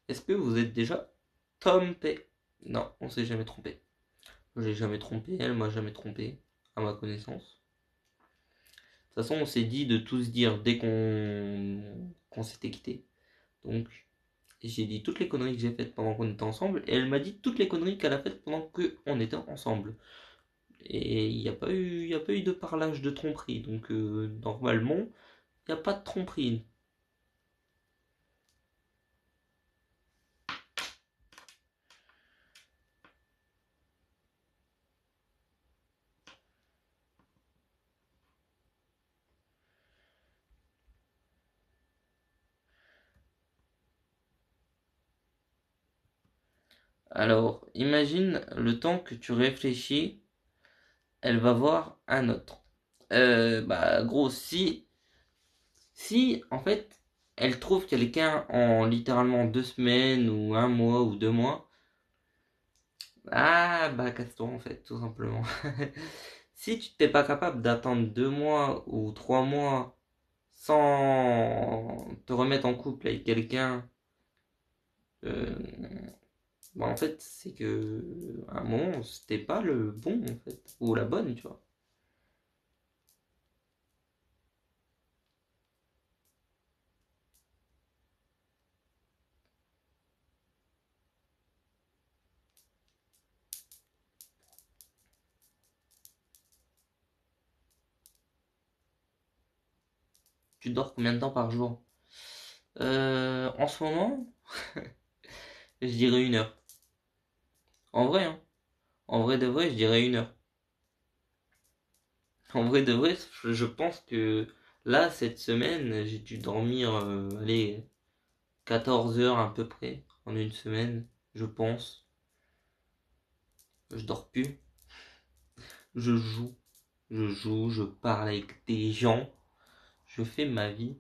Est-ce que vous êtes déjà trompé? Non, on s'est jamais trompé. Je l'ai jamais trompé, elle m'a jamais trompé, à ma connaissance. De toute façon, on s'est dit de tout se dire dès qu'on s'était quitté. Donc, j'ai dit toutes les conneries que j'ai faites pendant qu'on était ensemble, et elle m'a dit toutes les conneries qu'elle a faites pendant qu'on était ensemble. Et il y a pas eu de parlage de tromperie, donc normalement, il n'y a pas de tromperie. Alors, imagine le temps que tu réfléchis, elle va voir un autre. Bah, gros, si en fait elle trouve quelqu'un en littéralement 2 semaines ou un mois ou 2 mois, ah bah casse-toi en fait, tout simplement. Si tu t'es pas capable d'attendre 2 mois ou 3 mois sans te remettre en couple avec quelqu'un, euh, bah en fait c'est que à un moment c'était pas le bon en fait ou la bonne, tu vois. Tu dors combien de temps par jour? En ce moment, je dirais 1 heure. En vrai, hein. En vrai de vrai, je dirais 1 heure. En vrai de vrai, je pense que là, cette semaine, j'ai dû dormir, allez, 14 heures à peu près. en une semaine, je pense. Je dors plus. Je joue. Je parle avec des gens. Je fais ma vie.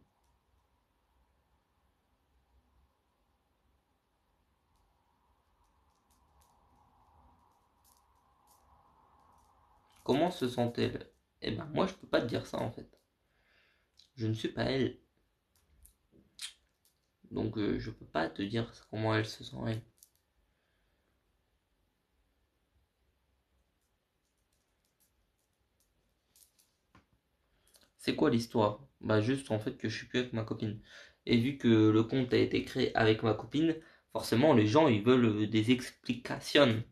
Comment se sent-elle? Eh ben moi je peux pas te dire ça en fait. Je ne suis pas elle. Donc je peux pas te dire comment elle se sent elle. C'est quoi l'histoire? Bah juste en fait que je suis plus avec ma copine. Et vu que le compte a été créé avec ma copine, forcément les gens ils veulent des explications.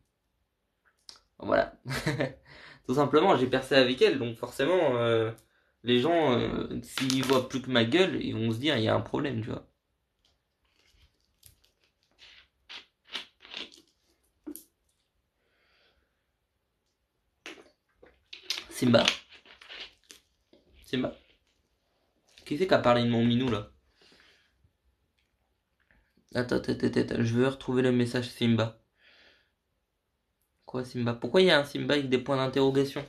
Voilà. Tout simplement, j'ai percé avec elle, donc forcément les gens s'ils voient plus que ma gueule, ils vont se dire il y a un problème, tu vois. Simba, Simba. Qui c'est qui a parlé de mon minou là? Attends, je veux retrouver le message Simba. Quoi Simba? Pourquoi il y a un Simba avec des points d'interrogation?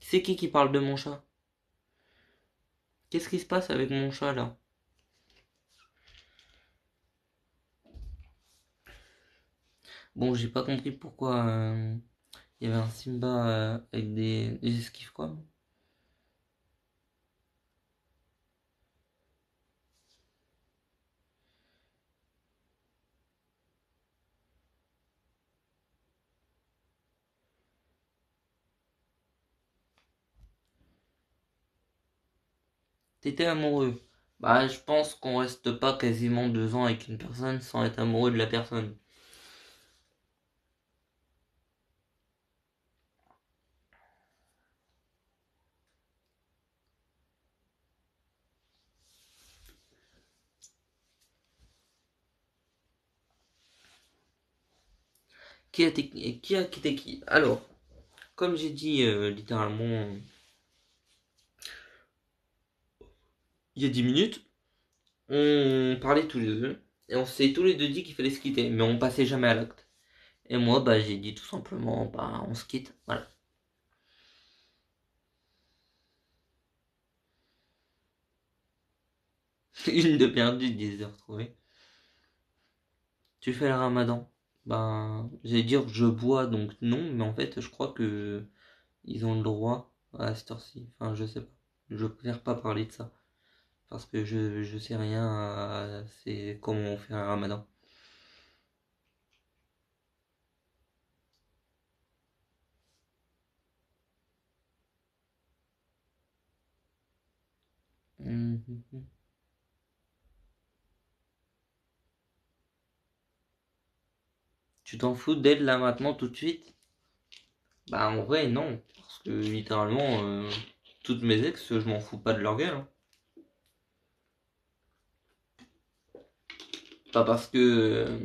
C'est qui parle de mon chat? Qu'est-ce qui se passe avec mon chat là? Bon, j'ai pas compris pourquoi il y avait un Simba avec des esquives quoi. T'étais amoureux. Bah, je pense qu'on reste pas quasiment 2 ans avec une personne sans être amoureux de la personne. Qui a quitté qui? Alors, comme j'ai dit littéralement il y a 10 minutes, on parlait tous les deux et on s'est tous les deux dit qu'il fallait se quitter, mais on passait jamais à l'acte. Et moi, bah, j'ai dit tout simplement, bah, on se quitte. Voilà. Une de perdue, 10 de retrouvée. Tu fais le ramadan? Ben, j'allais dire je bois donc non, mais en fait, je crois que ils ont le droit à cette heure-ci. Enfin, je sais pas. Je préfère pas parler de ça parce que je sais rien. C'est comment on fait un ramadan. Mhm. Tu t'en fous d'elle là maintenant tout de suite? Bah en vrai non, parce que littéralement toutes mes ex, je m'en fous pas de leur gueule, hein. Pas parce que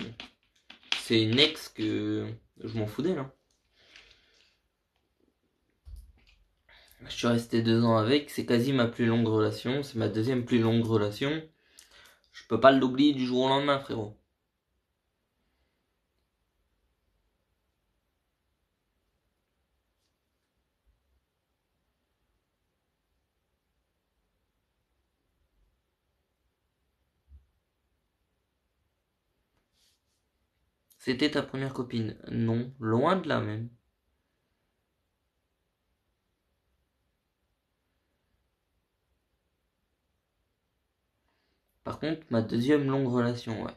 c'est une ex que je m'en fous d'elle, hein. Je suis resté 2 ans avec, c'est quasi ma plus longue relation, c'est ma deuxième plus longue relation. Je peux pas l'oublier du jour au lendemain, frérot. C'était ta première copine? Non, loin de là même. Par contre, ma deuxième longue relation, ouais.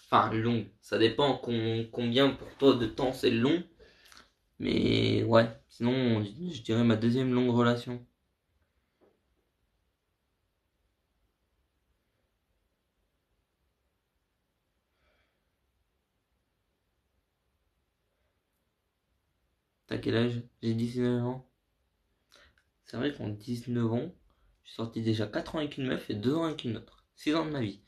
Enfin, longue, ça dépend combien pour toi de temps c'est long. Mais ouais, sinon je dirais ma deuxième longue relation. T'as quel âge? J'ai 19 ans. C'est vrai qu'en 19 ans, je suis sorti déjà 4 ans avec une meuf et 2 ans avec une autre. 6 ans de ma vie.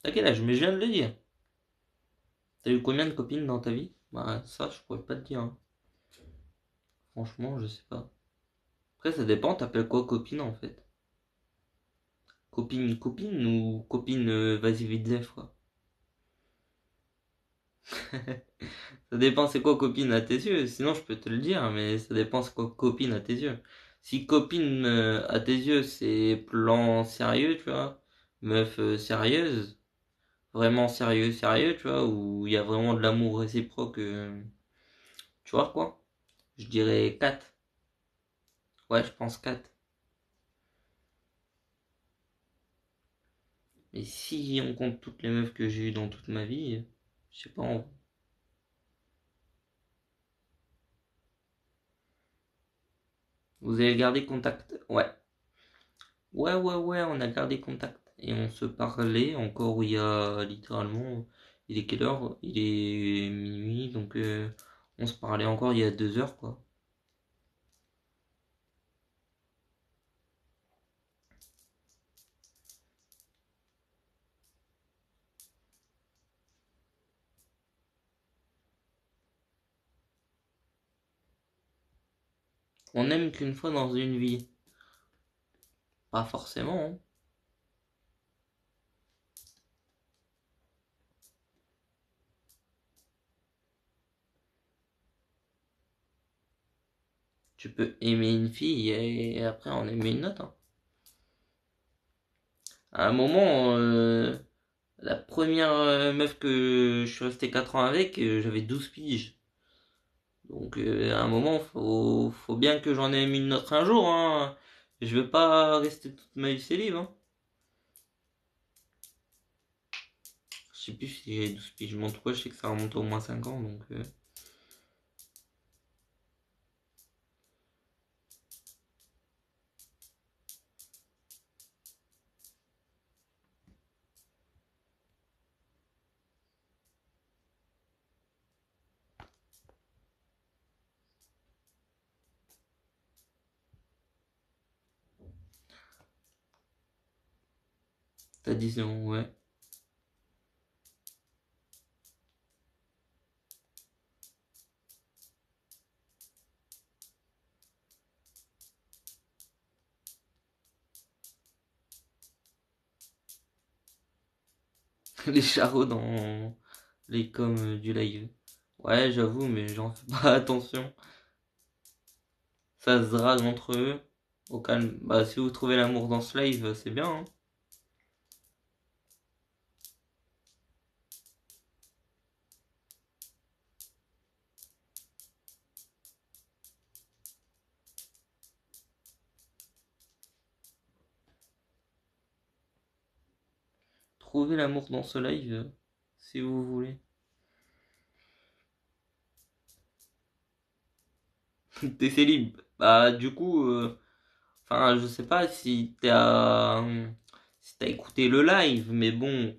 T'as quel âge? Mais je viens de le dire. T'as eu combien de copines dans ta vie? Bah ça, je pourrais pas te dire, hein. Franchement, je sais pas. Après, ça dépend, t'appelles quoi copine en fait? Copine, copine ou copine, vas-y vite zef, quoi. Ça dépend c'est quoi copine à tes yeux, sinon je peux te le dire, mais ça dépend c'est quoi copine à tes yeux. Si copine à tes yeux c'est plan sérieux, tu vois, meuf sérieuse, vraiment sérieux, sérieux, tu vois, où il y a vraiment de l'amour réciproque, tu vois quoi? Je dirais 4. Ouais, je pense 4. Et si on compte toutes les meufs que j'ai eues dans toute ma vie, je sais pas, vous avez gardé contact. Ouais. Ouais, ouais, ouais, on a gardé contact. Et on se parlait encore il y a littéralement. Il est quelle heure? Il est minuit, donc on se parlait encore il y a 2 heures, quoi. On n'aime qu'une fois dans une vie. Pas forcément, hein. Tu peux aimer une fille et après en aimer une autre, hein. À un moment, la première meuf que je suis resté 4 ans avec, j'avais 12 piges. Donc à un moment, faut bien que j'en aime une autre un jour, hein. Je vais pas rester toute ma vie célib, hein. Je sais plus si j'ai 12 piges. En tout cas, je sais que ça remonte au moins 5 ans, donc t'as 10 ans, ouais. Les charros dans les coms du live. Ouais, j'avoue, mais j'en fais pas attention. Ça se drague entre eux. Au calme. Bah, si vous trouvez l'amour dans ce live, c'est bien, hein. Trouvez l'amour dans ce live, si vous voulez. T'es célib. Bah, du coup, enfin, je sais pas si t'as écouté le live, mais bon,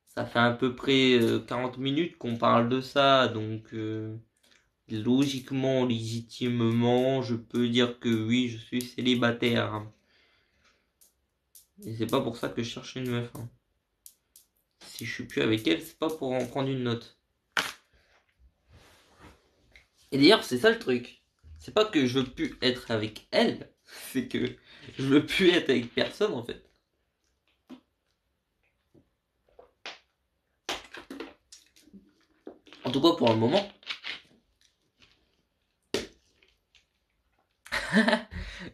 ça fait à peu près 40 minutes qu'on parle de ça, donc logiquement, légitimement, je peux dire que oui, je suis célibataire. Et c'est pas pour ça que je cherche une meuf, hein. Si je suis plus avec elle, c'est pas pour en prendre une note. Et d'ailleurs, c'est ça le truc. C'est pas que je veux plus être avec elle, c'est que je veux plus être avec personne en fait. En tout cas pour le moment.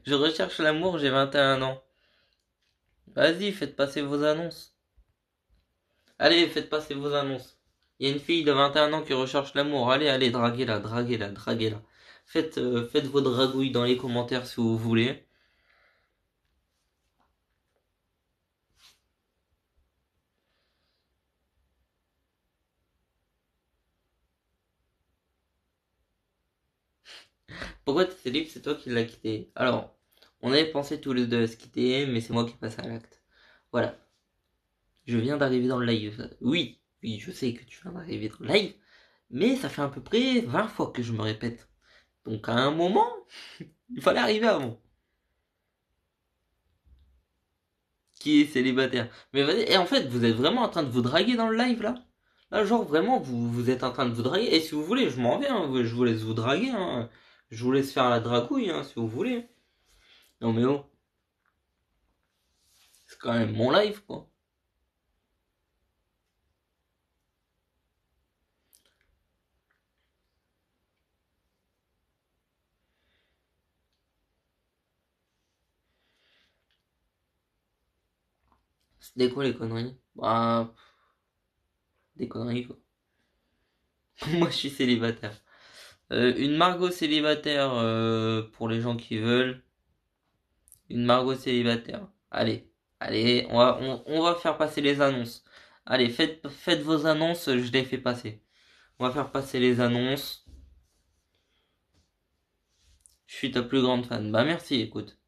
Je recherche l'amour, j'ai 21 ans. Vas-y, faites passer vos annonces. Allez, faites passer vos annonces. Il y a une fille de 21 ans qui recherche l'amour. Allez, allez, draguez-la, draguez-la, draguez-la. Faites vos dragouilles dans les commentaires si vous voulez. Pourquoi t'es célib? C'est toi qui l'as quitté. Alors, on avait pensé tous les deux à se quitter, mais c'est moi qui passe à l'acte. Voilà. Je viens d'arriver dans le live. Oui, oui, je sais que tu viens d'arriver dans le live, mais ça fait à peu près 20 fois que je me répète. Donc à un moment, il fallait arriver avant. Qui est célibataire? Mais vas-y, et en fait, vous êtes vraiment en train de vous draguer dans le live là? Là, genre vraiment, vous êtes en train de vous draguer. Et si vous voulez, je m'en vais, hein. Je vous laisse vous draguer, hein. Je vous laisse faire la dragouille, hein, si vous voulez. Non mais oh, C'est quand même mon live, quoi. C'était quoi les conneries? Bah, des conneries, quoi. Moi, je suis célibataire. Une Margot célibataire pour les gens qui veulent. Une Margot célibataire. Allez, allez, on va faire passer les annonces. Allez, faites vos annonces, je les fais passer. On va faire passer les annonces. Je suis ta plus grande fan. Bah merci, écoute.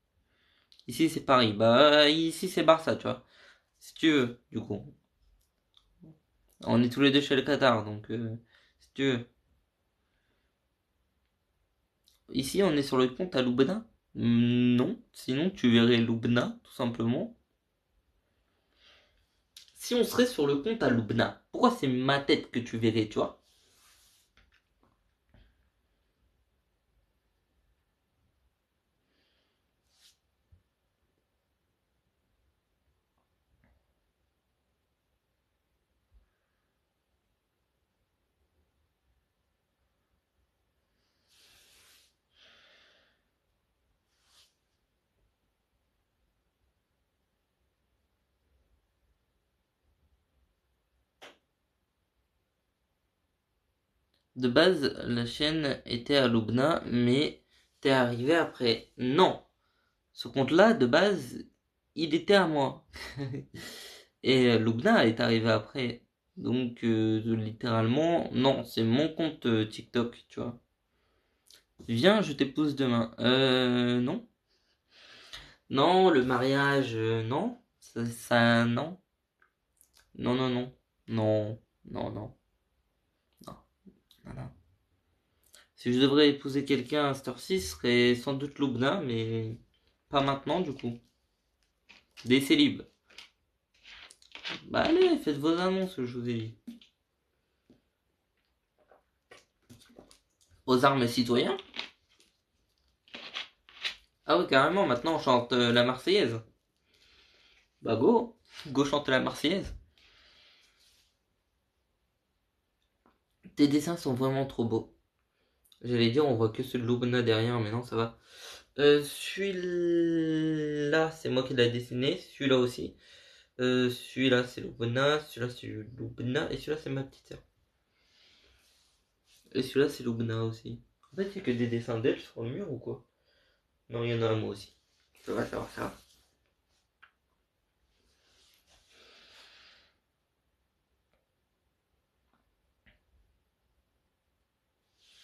Ici c'est Paris. Bah ici c'est Barça, tu vois. Si tu veux, du coup. On est tous les deux chez le Qatar, donc si tu veux. Ici on est sur le compte à Loubna. Non, sinon tu verrais Loubna, tout simplement. Si on serait sur le compte à Loubna, pourquoi c'est ma tête que tu verrais, tu vois? De base, la chaîne était à Loubna, mais t'es arrivé après. Non, ce compte-là, de base, il était à moi. Et Loubna est arrivé après. Donc, littéralement, non, c'est mon compte TikTok, tu vois. Viens, je t'épouse demain. Non. Non, le mariage, non. Non. Non, non, non. Non, non, non. Non, non, non. Si je devrais épouser quelqu'un à cette heure-ci, ce serait sans doute Loubna, mais pas maintenant, du coup. Des célibes. Bah allez, faites vos annonces, je vous ai dit. Aux armes citoyens? Ah oui, carrément, maintenant on chante la Marseillaise. Bah go, go chanter la Marseillaise. Tes dessins sont vraiment trop beaux. J'allais dire, on voit que ceux de Loubna derrière, mais non, ça va. Celui-là, c'est moi qui l'ai dessiné. Celui-là aussi. Celui-là, c'est Loubna. Celui-là, c'est Loubna. Et celui-là, c'est ma petite sœur. Et celui-là, c'est Loubna aussi. En fait, il y a que des dessins d'elle sur le mur ou quoi? Non, il y en a un moi aussi. Ça va, ça va, ça va.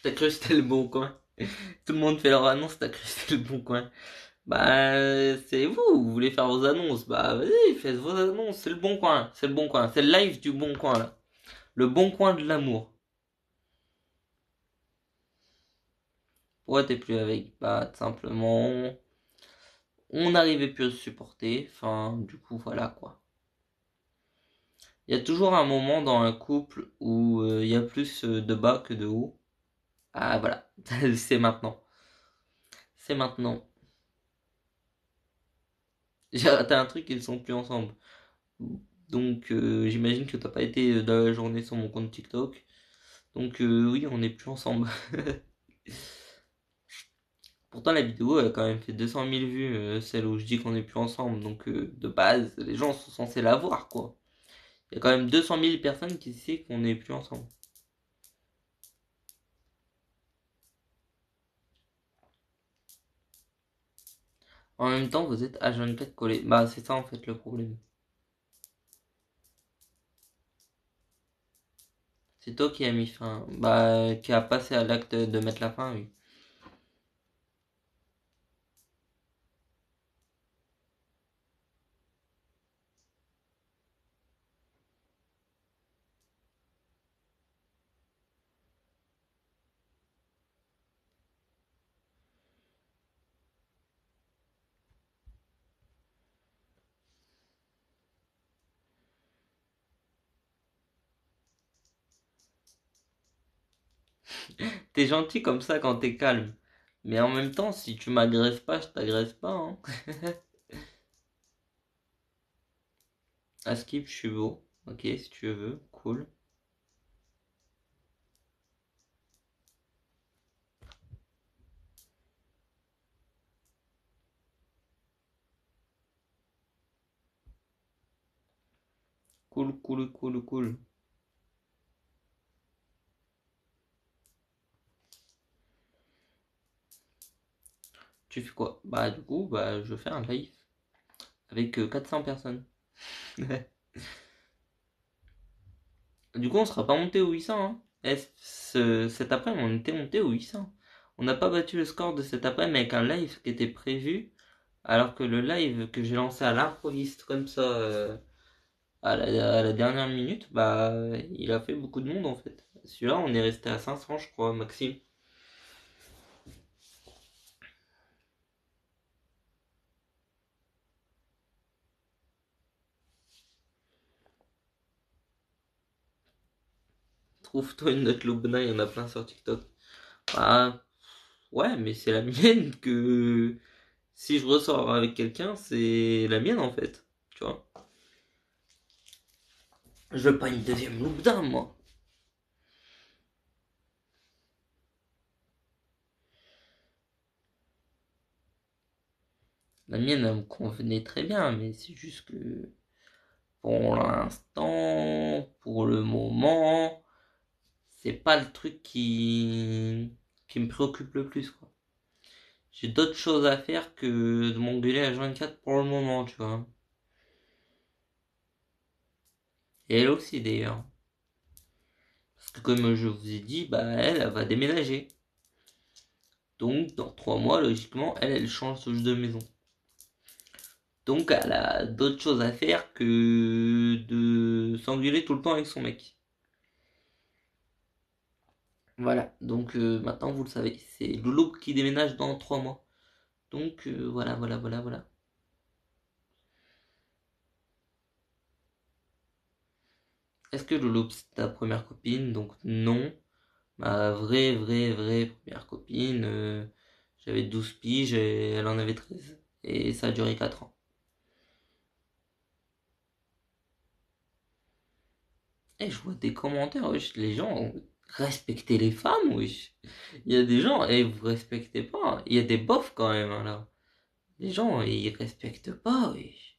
T'as cru que c'était le bon coin. Tout le monde fait leur annonce, t'as cru que c'était le bon coin. Bah, c'est vous, vous voulez faire vos annonces. Bah, vas-y, faites vos annonces, c'est le bon coin. C'est le bon coin. C'est le live du bon coin, là. Le bon coin de l'amour. Pourquoi t'es plus avec? Bah, tout simplement, on n'arrivait plus à se supporter. Enfin, du coup, voilà, quoi. Il y a toujours un moment dans un couple où il y a plus de bas que de haut. Ah, voilà. C'est maintenant. C'est maintenant. J'ai raté un truc, ils sont plus ensemble. Donc j'imagine que t'as pas été de la journée sur mon compte TikTok. Donc oui, on n'est plus ensemble. Pourtant la vidéo elle a quand même fait 200 000 vues, celle où je dis qu'on n'est plus ensemble. Donc de base, les gens sont censés la voir quoi. Il y a quand même 200 000 personnes qui savent qu'on n'est plus ensemble. En même temps, vous êtes H24 collés. Bah c'est ça en fait le problème. C'est toi qui as mis fin. Bah qui a passé à l'acte de mettre la fin, oui. T'es gentil comme ça quand t'es calme. Mais en même temps, si tu m'agresses pas, je t'agresse pas, hein. À skip, je suis beau. Ok, si tu veux, cool. Cool, cool, cool, cool. Tu fais quoi? Bah du coup, bah je fais un live avec 400 personnes. Du coup, on sera pas monté au 800, hein. Cet après-midi, on était monté au 800. On n'a pas battu le score de cet après-midi avec un live qui était prévu, alors que le live que j'ai lancé à l'improviste comme ça à la dernière minute, bah il a fait beaucoup de monde en fait. Celui-là, on est resté à 500, je crois, Maxime. Trouve-toi une note Lobna, il y en a plein sur TikTok. Ah, ouais, mais c'est la mienne que si je ressors avec quelqu'un, c'est la mienne en fait. Tu vois. Je veux pas une deuxième Lobna, moi. La mienne, elle me convenait très bien, mais c'est juste que pour l'instant, pour le moment, c'est pas le truc qui me préoccupe le plus, quoi. J'ai d'autres choses à faire que de m'engueuler à 24 pour le moment, tu vois. Et elle aussi, d'ailleurs. Parce que comme je vous ai dit, bah elle va déménager. Donc, dans 3 mois, logiquement, elle change de maison. Donc, elle a d'autres choses à faire que de s'engueuler tout le temps avec son mec. Voilà, donc maintenant vous le savez, c'est Loulou qui déménage dans 3 mois. Donc voilà, voilà, voilà, voilà. Est-ce que Loulou c'est ta première copine? Donc non. Ma vraie, vraie, vraie première copine, j'avais 12 piges et elle en avait 13. Et ça a duré 4 ans. Et je vois des commentaires, wesh, les gens respectez les femmes, wesh. Il y a des gens, et vous respectez pas. Il y a des bofs quand même, hein, là. Les gens, ils respectent pas, wesh.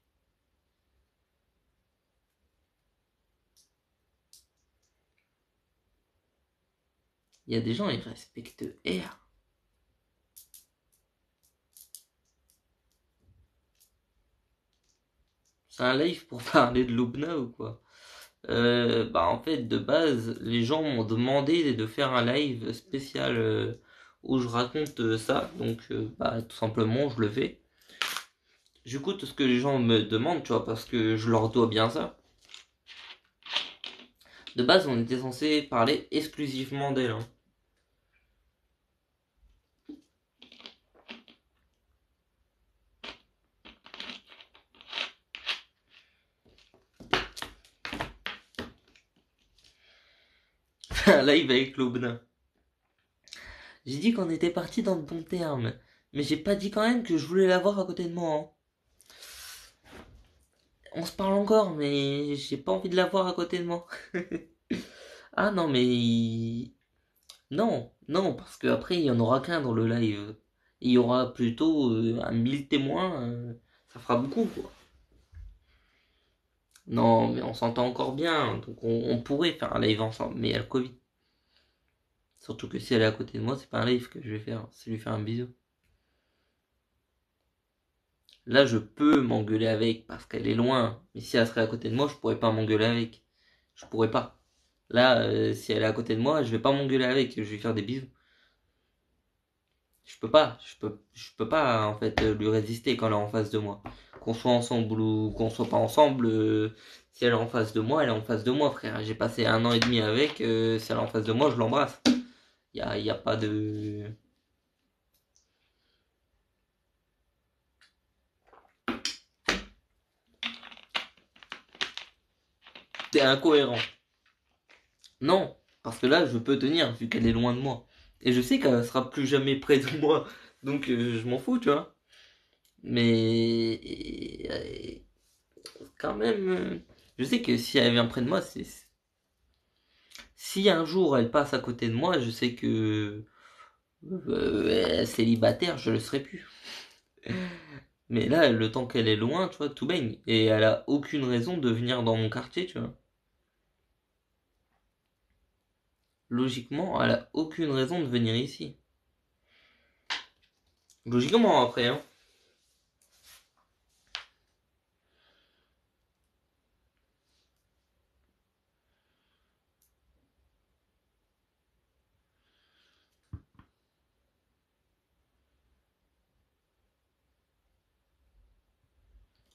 Il y a des gens, ils respectent R. C'est un live pour parler de Lubna ou quoi? Bah en fait de base les gens m'ont demandé de faire un live spécial où je raconte ça donc bah tout simplement je le fais. J'écoute ce que les gens me demandent tu vois parce que je leur dois bien ça. De base on était censé parler exclusivement d'elle, hein. Un live avec Lubna. J'ai dit qu'on était parti dans de bons termes mais j'ai pas dit quand même que je voulais l'avoir à côté de moi, hein. On se parle encore, mais j'ai pas envie de la voir à côté de moi. Ah non, mais non, non, parce qu'après il y en aura qu'un dans le live. Il y aura plutôt un 1000 témoins, ça fera beaucoup quoi. Non, mais on s'entend encore bien, donc on pourrait faire un live ensemble, mais il y a le Covid. Surtout que si elle est à côté de moi, c'est pas un live que je vais faire, c'est lui faire un bisou. Là, je peux m'engueuler avec parce qu'elle est loin, mais si elle serait à côté de moi, je pourrais pas m'engueuler avec. Je pourrais pas. Là, si elle est à côté de moi, je vais pas m'engueuler avec, je vais lui faire des bisous. Je peux pas en fait lui résister quand elle est en face de moi. Qu'on soit ensemble ou qu'on soit pas ensemble, si elle est en face de moi, elle est en face de moi, frère. J'ai passé 1 an et demi avec, si elle est en face de moi, je l'embrasse. Y a pas de. T'es incohérent. Non, parce que là, je peux tenir vu qu'elle est loin de moi. Et je sais qu'elle sera plus jamais près de moi. Donc je m'en fous, tu vois. Mais quand même. Je sais que si elle vient près de moi, si un jour elle passe à côté de moi, je sais que célibataire, je le serai plus. Mais là, le temps qu'elle est loin, tu vois, tout baigne. Et elle a aucune raison de venir dans mon quartier, tu vois. Logiquement, elle a aucune raison de venir ici. Logiquement, après, hein.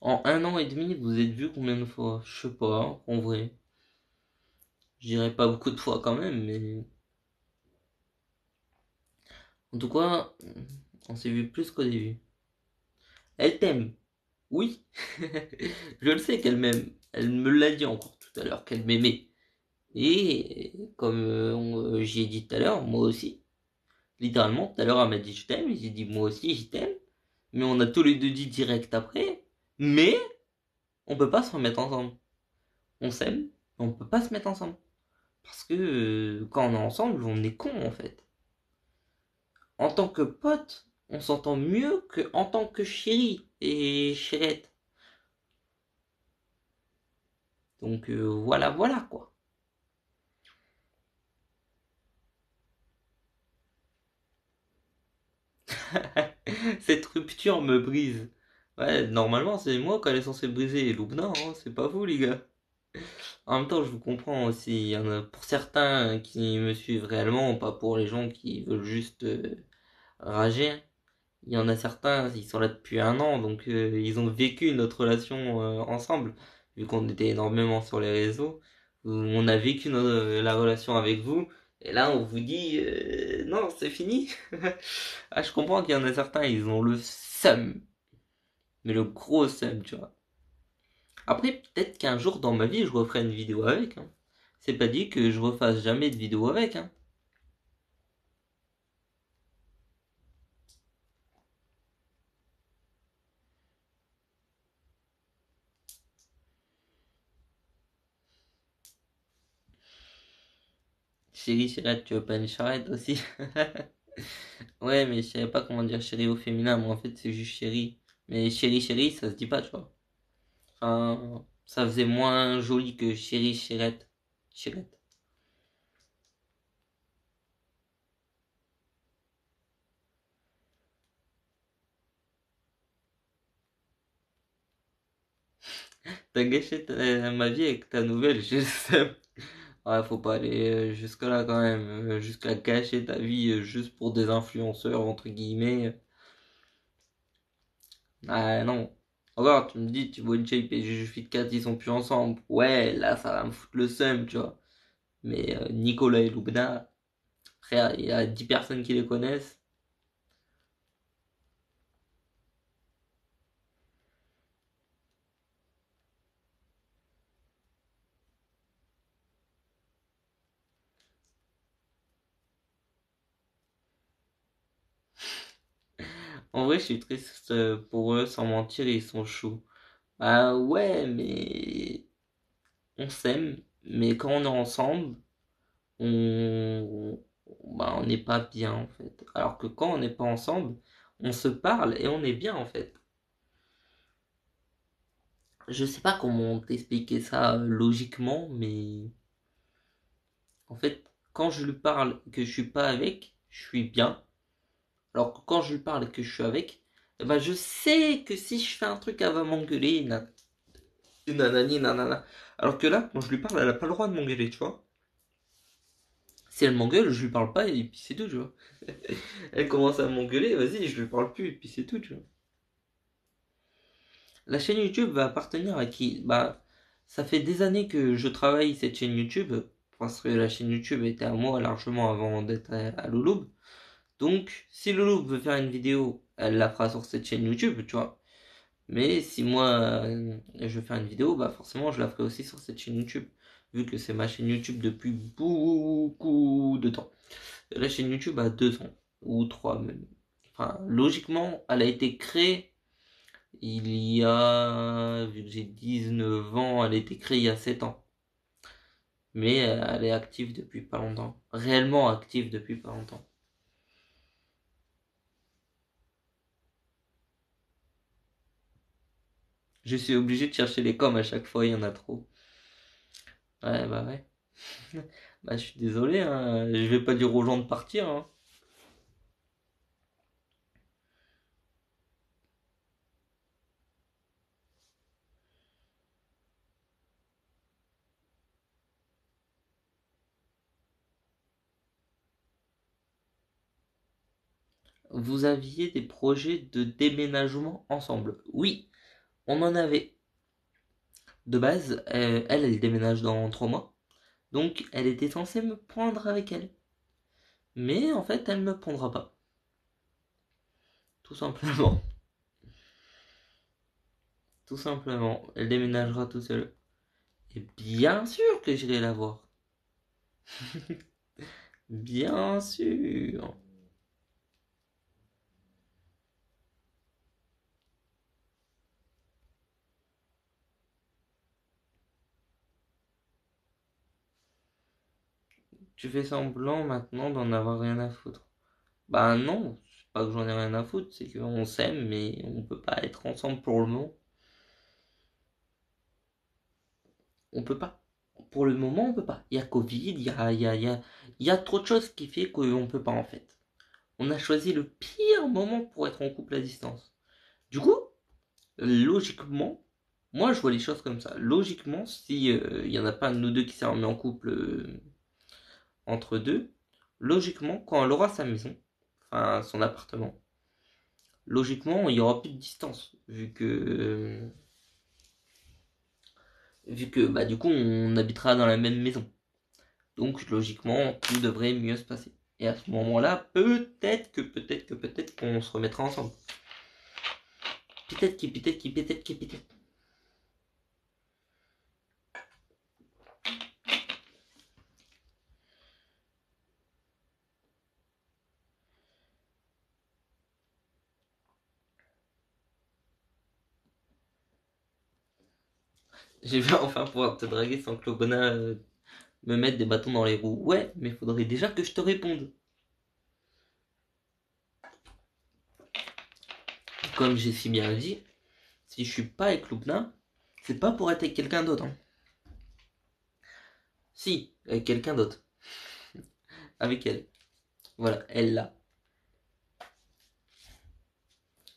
En 1 an et demi, vous êtes vu combien de fois? Je sais pas, en vrai. Je dirais pas beaucoup de fois quand même, mais... En tout cas, on s'est vu plus qu'au début. Elle t'aime. Oui. Je le sais qu'elle m'aime. Elle me l'a dit encore tout à l'heure qu'elle m'aimait. Et comme j'y ai dit tout à l'heure, moi aussi. Littéralement, tout à l'heure, elle m'a dit je t'aime. J'ai dit moi aussi, je t'aime. Mais on a tous les deux dit direct après. Mais on peut pas se remettre ensemble. On s'aime, mais on peut pas se mettre ensemble. Parce que quand on est ensemble, on est con en fait. En tant que pote, on s'entend mieux que en tant que chéri et chérette. Donc voilà, voilà quoi. Cette rupture me brise. Ouais, normalement c'est moi qu'elle est censée briser. Loubna, hein, c'est pas vous les gars. En même temps, je vous comprends aussi. Il y en a pour certains qui me suivent réellement, pas pour les gens qui veulent juste rager. Il y en a certains, ils sont là depuis 1 an, donc ils ont vécu notre relation ensemble, vu qu'on était énormément sur les réseaux. On a vécu la relation avec vous, et là on vous dit non, c'est fini. Ah, je comprends qu'il y en a certains, ils ont le seum, mais le gros seum, tu vois. Après, peut-être qu'un jour dans ma vie, je referai une vidéo avec. Hein. C'est pas dit que je refasse jamais de vidéo avec. Hein. Chérie, chérie, tu veux pas une charrette aussi? Ouais, mais je savais pas comment dire chérie au féminin. Moi, en fait, c'est juste chérie. Mais chérie, chérie, ça se dit pas, tu vois. Enfin, ça faisait moins joli que chérie, chérette. Chérette. T'as gâché ma vie avec ta nouvelle, je sais. Ouais, faut pas aller jusque-là quand même. Jusqu'à gâcher ta vie juste pour des influenceurs, entre guillemets. Ah non. Encore, tu me dis, tu vois une shape et Juju Fit 4, ils sont plus ensemble. Ouais, là, ça va me foutre le seum, tu vois. Mais Nicolas et Loubna, frère, il y a 10 personnes qui les connaissent. En vrai, je suis triste pour eux, sans mentir, ils sont choux. Ah ouais, mais on s'aime, mais quand on est ensemble, on, on n'est pas bien en fait. Alors que quand on n'est pas ensemble, on se parle et on est bien en fait. Je sais pas comment t'expliquer ça logiquement, mais en fait, quand je lui parle et que je suis pas avec, je suis bien. Alors que quand je lui parle et que je suis avec, eh ben je sais que si je fais un truc, elle va m'engueuler. Nanani, nanana. Alors que là, quand je lui parle, elle a pas le droit de m'engueuler, tu vois. Si elle m'engueule, je lui parle pas et puis c'est tout, tu vois. Elle commence à m'engueuler, vas-y, je lui parle plus et puis c'est tout, tu vois. La chaîne YouTube va appartenir à qui? Bah, ça fait des années que je travaille cette chaîne YouTube parce que la chaîne YouTube était à moi largement avant d'être à Louloub. Donc, si Louloub veut faire une vidéo, elle la fera sur cette chaîne YouTube, tu vois. Mais si moi je veux faire une vidéo, bah forcément je la ferai aussi sur cette chaîne YouTube, vu que c'est ma chaîne YouTube depuis beaucoup de temps. La chaîne YouTube a 2 ans, ou 3 même. Enfin, logiquement, elle a été créée Il y a, vu que j'ai 19 ans, elle a été créée il y a 7 ans. Mais elle est active depuis pas longtemps. Réellement active depuis pas longtemps. Je suis obligé de chercher les coms à chaque fois, il y en a trop. Ouais, bah ouais. Bah je suis désolé, hein. Je vais pas dire aux gens de partir, hein. Vous aviez des projets de déménagement ensemble? Oui, on en avait. De base, elle déménage dans 3 mois. Donc, elle était censée me prendre avec elle. Mais en fait, elle me prendra pas. Tout simplement. Tout simplement. Elle déménagera tout seule. Et bien sûr que j'irai la voir. Bien sûr. Tu fais semblant maintenant d'en avoir rien à foutre. Bah non, c'est pas que j'en ai rien à foutre, c'est qu'on s'aime, mais on peut pas être ensemble pour le moment. On peut pas. Pour le moment, on peut pas. Il y a Covid, il y a trop de choses qui fait qu'on peut pas en fait. On a choisi le pire moment pour être en couple à distance. Du coup, logiquement, moi je vois les choses comme ça. Logiquement, si il y en a pas un de nous deux qui s'est remis en couple entre deux, logiquement, quand elle aura sa maison, enfin son appartement, logiquement, il y aura plus de distance vu que bah du coup on habitera dans la même maison. Donc logiquement, tout devrait mieux se passer. Et à ce moment-là, peut-être qu'on se remettra ensemble. Peut-être. Je vais enfin pouvoir te draguer sans que Lobona me mette des bâtons dans les roues. Ouais, mais faudrait déjà que je te réponde. Comme j'ai si bien dit, si je suis pas avec Lubna, c'est pas pour être avec quelqu'un d'autre, hein. Si, avec quelqu'un d'autre. Avec elle. Voilà, elle là.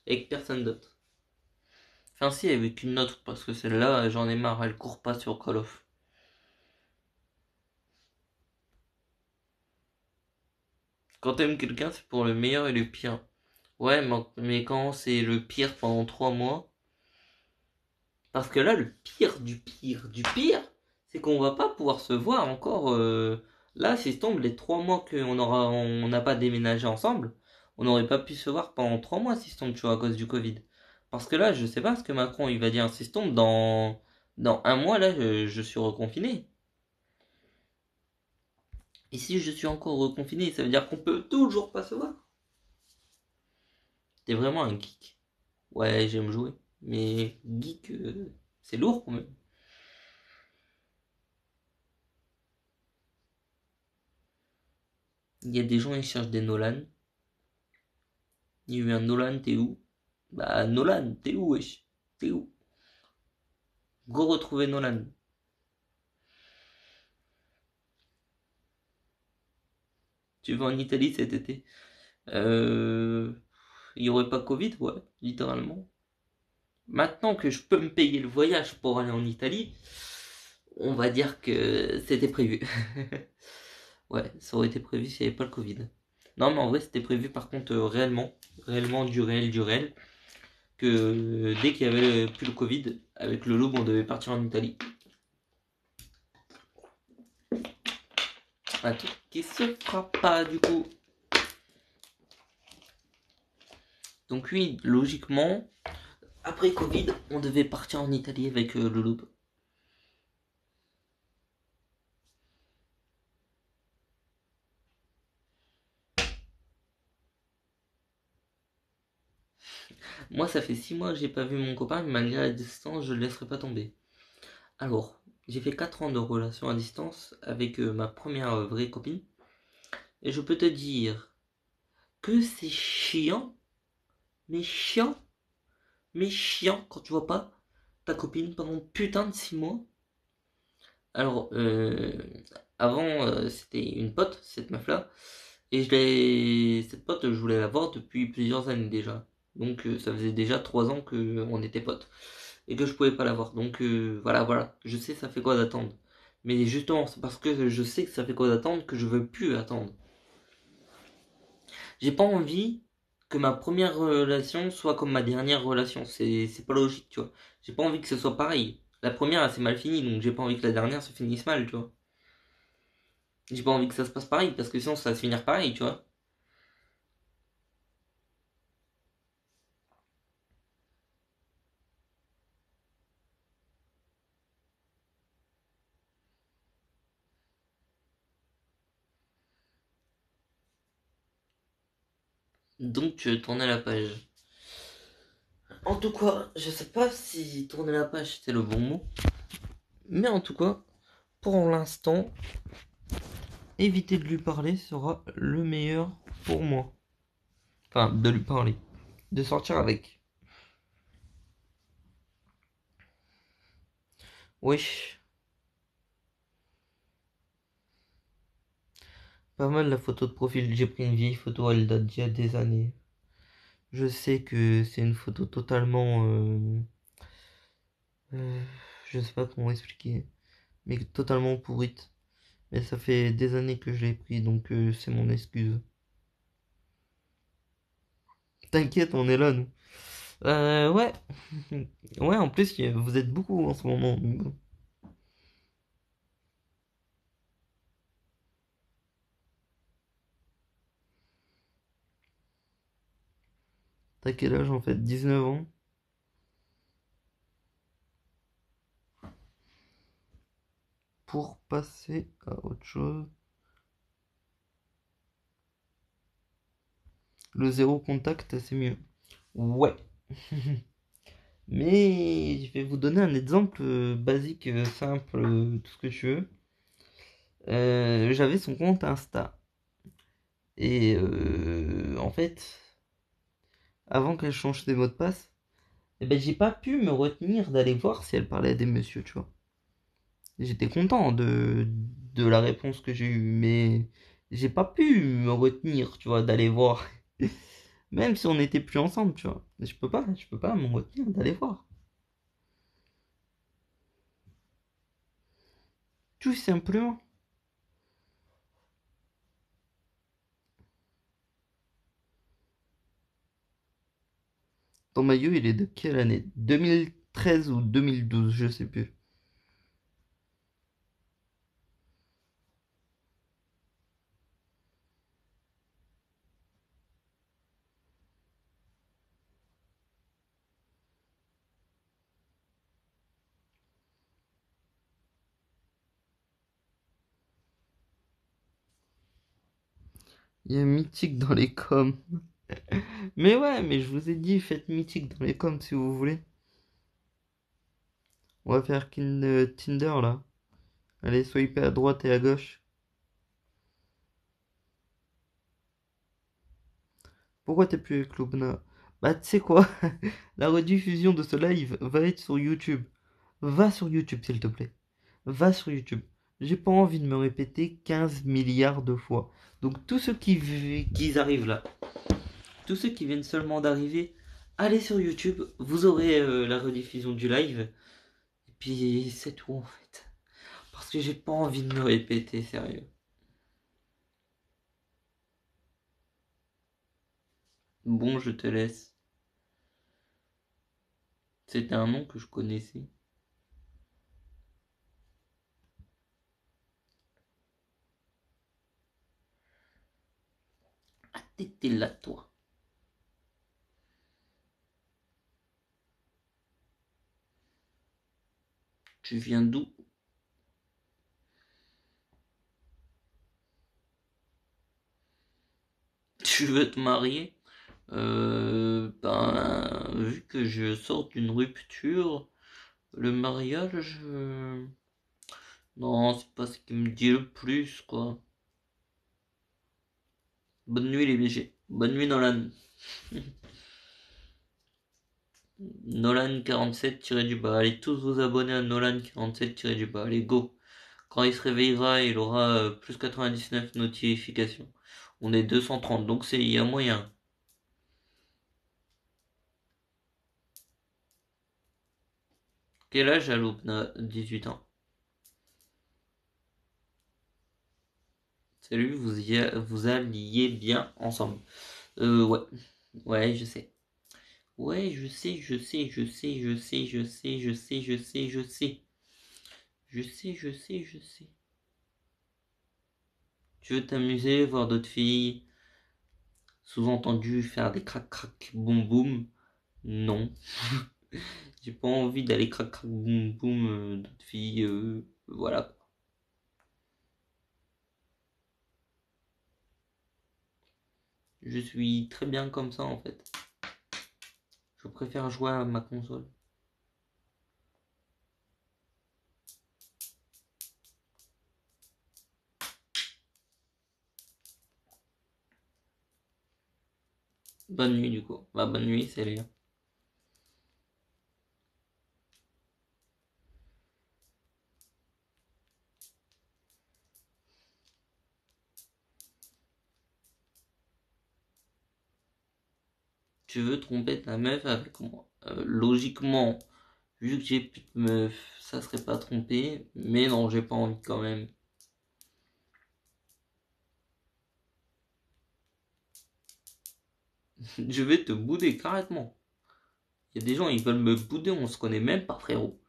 Avec personne d'autre. Enfin si, avec une autre, parce que celle-là, j'en ai marre, elle court pas sur Call of. Quand t'aimes quelqu'un, c'est pour le meilleur et le pire. Ouais, mais quand c'est le pire pendant 3 mois, parce que là, le pire du pire, c'est qu'on va pas pouvoir se voir encore. Là, si tombe les 3 mois on n'a pas déménagé ensemble, on n'aurait pas pu se voir pendant 3 mois si tombe, tu vois, à cause du Covid. Parce que là, je sais pas ce que Macron il va dire si tombe dans un mois là, je suis reconfiné. Et si je suis encore reconfiné, ça veut dire qu'on peut toujours pas se voir. T'es vraiment un geek. Ouais, j'aime jouer, mais geek, c'est lourd quand même. Il y a des gens, ils cherchent des Nolan. Il y a eu un Nolan, t'es où? Bah, Nolan, t'es où, wesh? T'es où? Go retrouver Nolan. Tu vas en Italie cet été? Euh... Il y aurait pas Covid, ouais, littéralement. Maintenant que je peux me payer le voyage pour aller en Italie, on va dire que c'était prévu. Ouais, ça aurait été prévu s'il n'y avait pas le Covid. Non, mais en vrai, c'était prévu par contre réellement du réel, que dès qu'il y avait plus le Covid, avec le loup, on devait partir en Italie. Un truc qui se fera pas du coup. Donc oui, logiquement, après Covid, on devait partir en Italie avec le loup. Moi, ça fait 6 mois que j'ai pas vu mon copain, mais malgré la distance, je le laisserai pas tomber. Alors, j'ai fait 4 ans de relation à distance avec ma première vraie copine. Et je peux te dire que c'est chiant, mais chiant, mais chiant quand tu vois pas ta copine pendant putain de 6 mois. Alors, avant, c'était une pote, cette meuf-là. Et cette pote, je voulais la voir depuis plusieurs années déjà. Donc, ça faisait déjà 3 ans qu'on était potes. Et que je pouvais pas la voir. Donc, voilà. Je sais ça fait quoi d'attendre. Mais justement, c'est parce que je sais que ça fait quoi d'attendre que je veux plus attendre. J'ai pas envie que ma première relation soit comme ma dernière relation. C'est pas logique, tu vois. J'ai pas envie que ce soit pareil. La première, elle s'est mal finie, donc j'ai pas envie que la dernière se finisse mal, tu vois. J'ai pas envie que ça se passe pareil, parce que sinon ça va se finir pareil, tu vois. Donc tourner la page. En tout cas, je sais pas si tourner la page c'est le bon mot. Mais en tout cas, pour l'instant, éviter de lui parler sera le meilleur pour moi. Enfin, de lui parler. De sortir avec. Wesh. Pas mal la photo de profil. J'ai pris une vieille photo, elle date d'il y a des années. Je sais que c'est une photo totalement... euh, je sais pas comment expliquer. Mais totalement pourrite. Mais ça fait des années que je l'ai pris, donc c'est mon excuse. T'inquiète, on est là, nous. Ouais. Ouais, en plus, vous êtes beaucoup en ce moment. T'as quel âge en fait? 19 ans? Pour passer à autre chose. Le zéro contact, c'est mieux. Ouais. Mais je vais vous donner un exemple basique, simple, tout ce que tu veux. J'avais son compte Insta. Et en fait, avant qu'elle change ses mots de passe, eh ben, j'ai pas pu me retenir d'aller voir si elle parlait à des messieurs, tu vois. J'étais content de la réponse que j'ai eue, mais j'ai pas pu me retenir, tu vois, d'aller voir. Même si on n'était plus ensemble, tu vois. Je peux pas me retenir d'aller voir. Tout simplement. Ton maillot, il est de quelle année? 2013 ou 2012, je sais plus. Il y a Mythique dans les coms. Mais ouais, mais je vous ai dit, faites Mythique dans les coms si vous voulez. On va faire Tinder là. Allez, swiper à droite et à gauche. Pourquoi t'es plus avec Lubna? Bah, tu sais quoi? La rediffusion de ce live va être sur YouTube. Va sur YouTube, s'il te plaît. Va sur YouTube. J'ai pas envie de me répéter 15 milliards de fois. Donc, tous ceux qui arrivent là, tous ceux qui viennent seulement d'arriver, allez sur YouTube. Vous aurez la rediffusion du live. Et puis, c'est tout en fait. Parce que j'ai pas envie de me répéter, sérieux. Bon, je te laisse. C'était un nom que je connaissais. Ah, t'étais là, toi. Tu viens d'où? Tu veux te marier? Vu que je sors d'une rupture, le mariage, non, c'est pas ce qui me dit le plus, quoi. Bonne nuit les BG. Bonne nuit Nolan. Nolan 47-du-bas. Allez tous vous abonner à Nolan 47-du-bas. Allez go. Quand il se réveillera, il aura plus 99 notifications. On est 230, donc il y a moyen. Quel âge a Loubna? 18 ans. Salut, vous alliez bien ensemble. Ouais. Ouais, je sais. Ouais, je sais, je sais, je sais, je sais, je sais, je sais, je sais, je sais. Je sais, je sais, je sais. Tu veux t'amuser, voir d'autres filles, sous-entendu faire des crac crac boum boum? Non. J'ai pas envie d'aller crac crac boum boum d'autres filles, voilà. Je suis très bien comme ça en fait. Je préfère jouer à ma console. Bonne nuit du coup. Bah bonne nuit, c'est bien. Tu veux tromper ta meuf avec moi? Logiquement, vu que j'ai plus de meuf, ça serait pas trompé. Mais non, j'ai pas envie quand même. Je vais te bouder carrément. Il y a des gens, ils veulent me bouder, on se connaît même pas, frérot.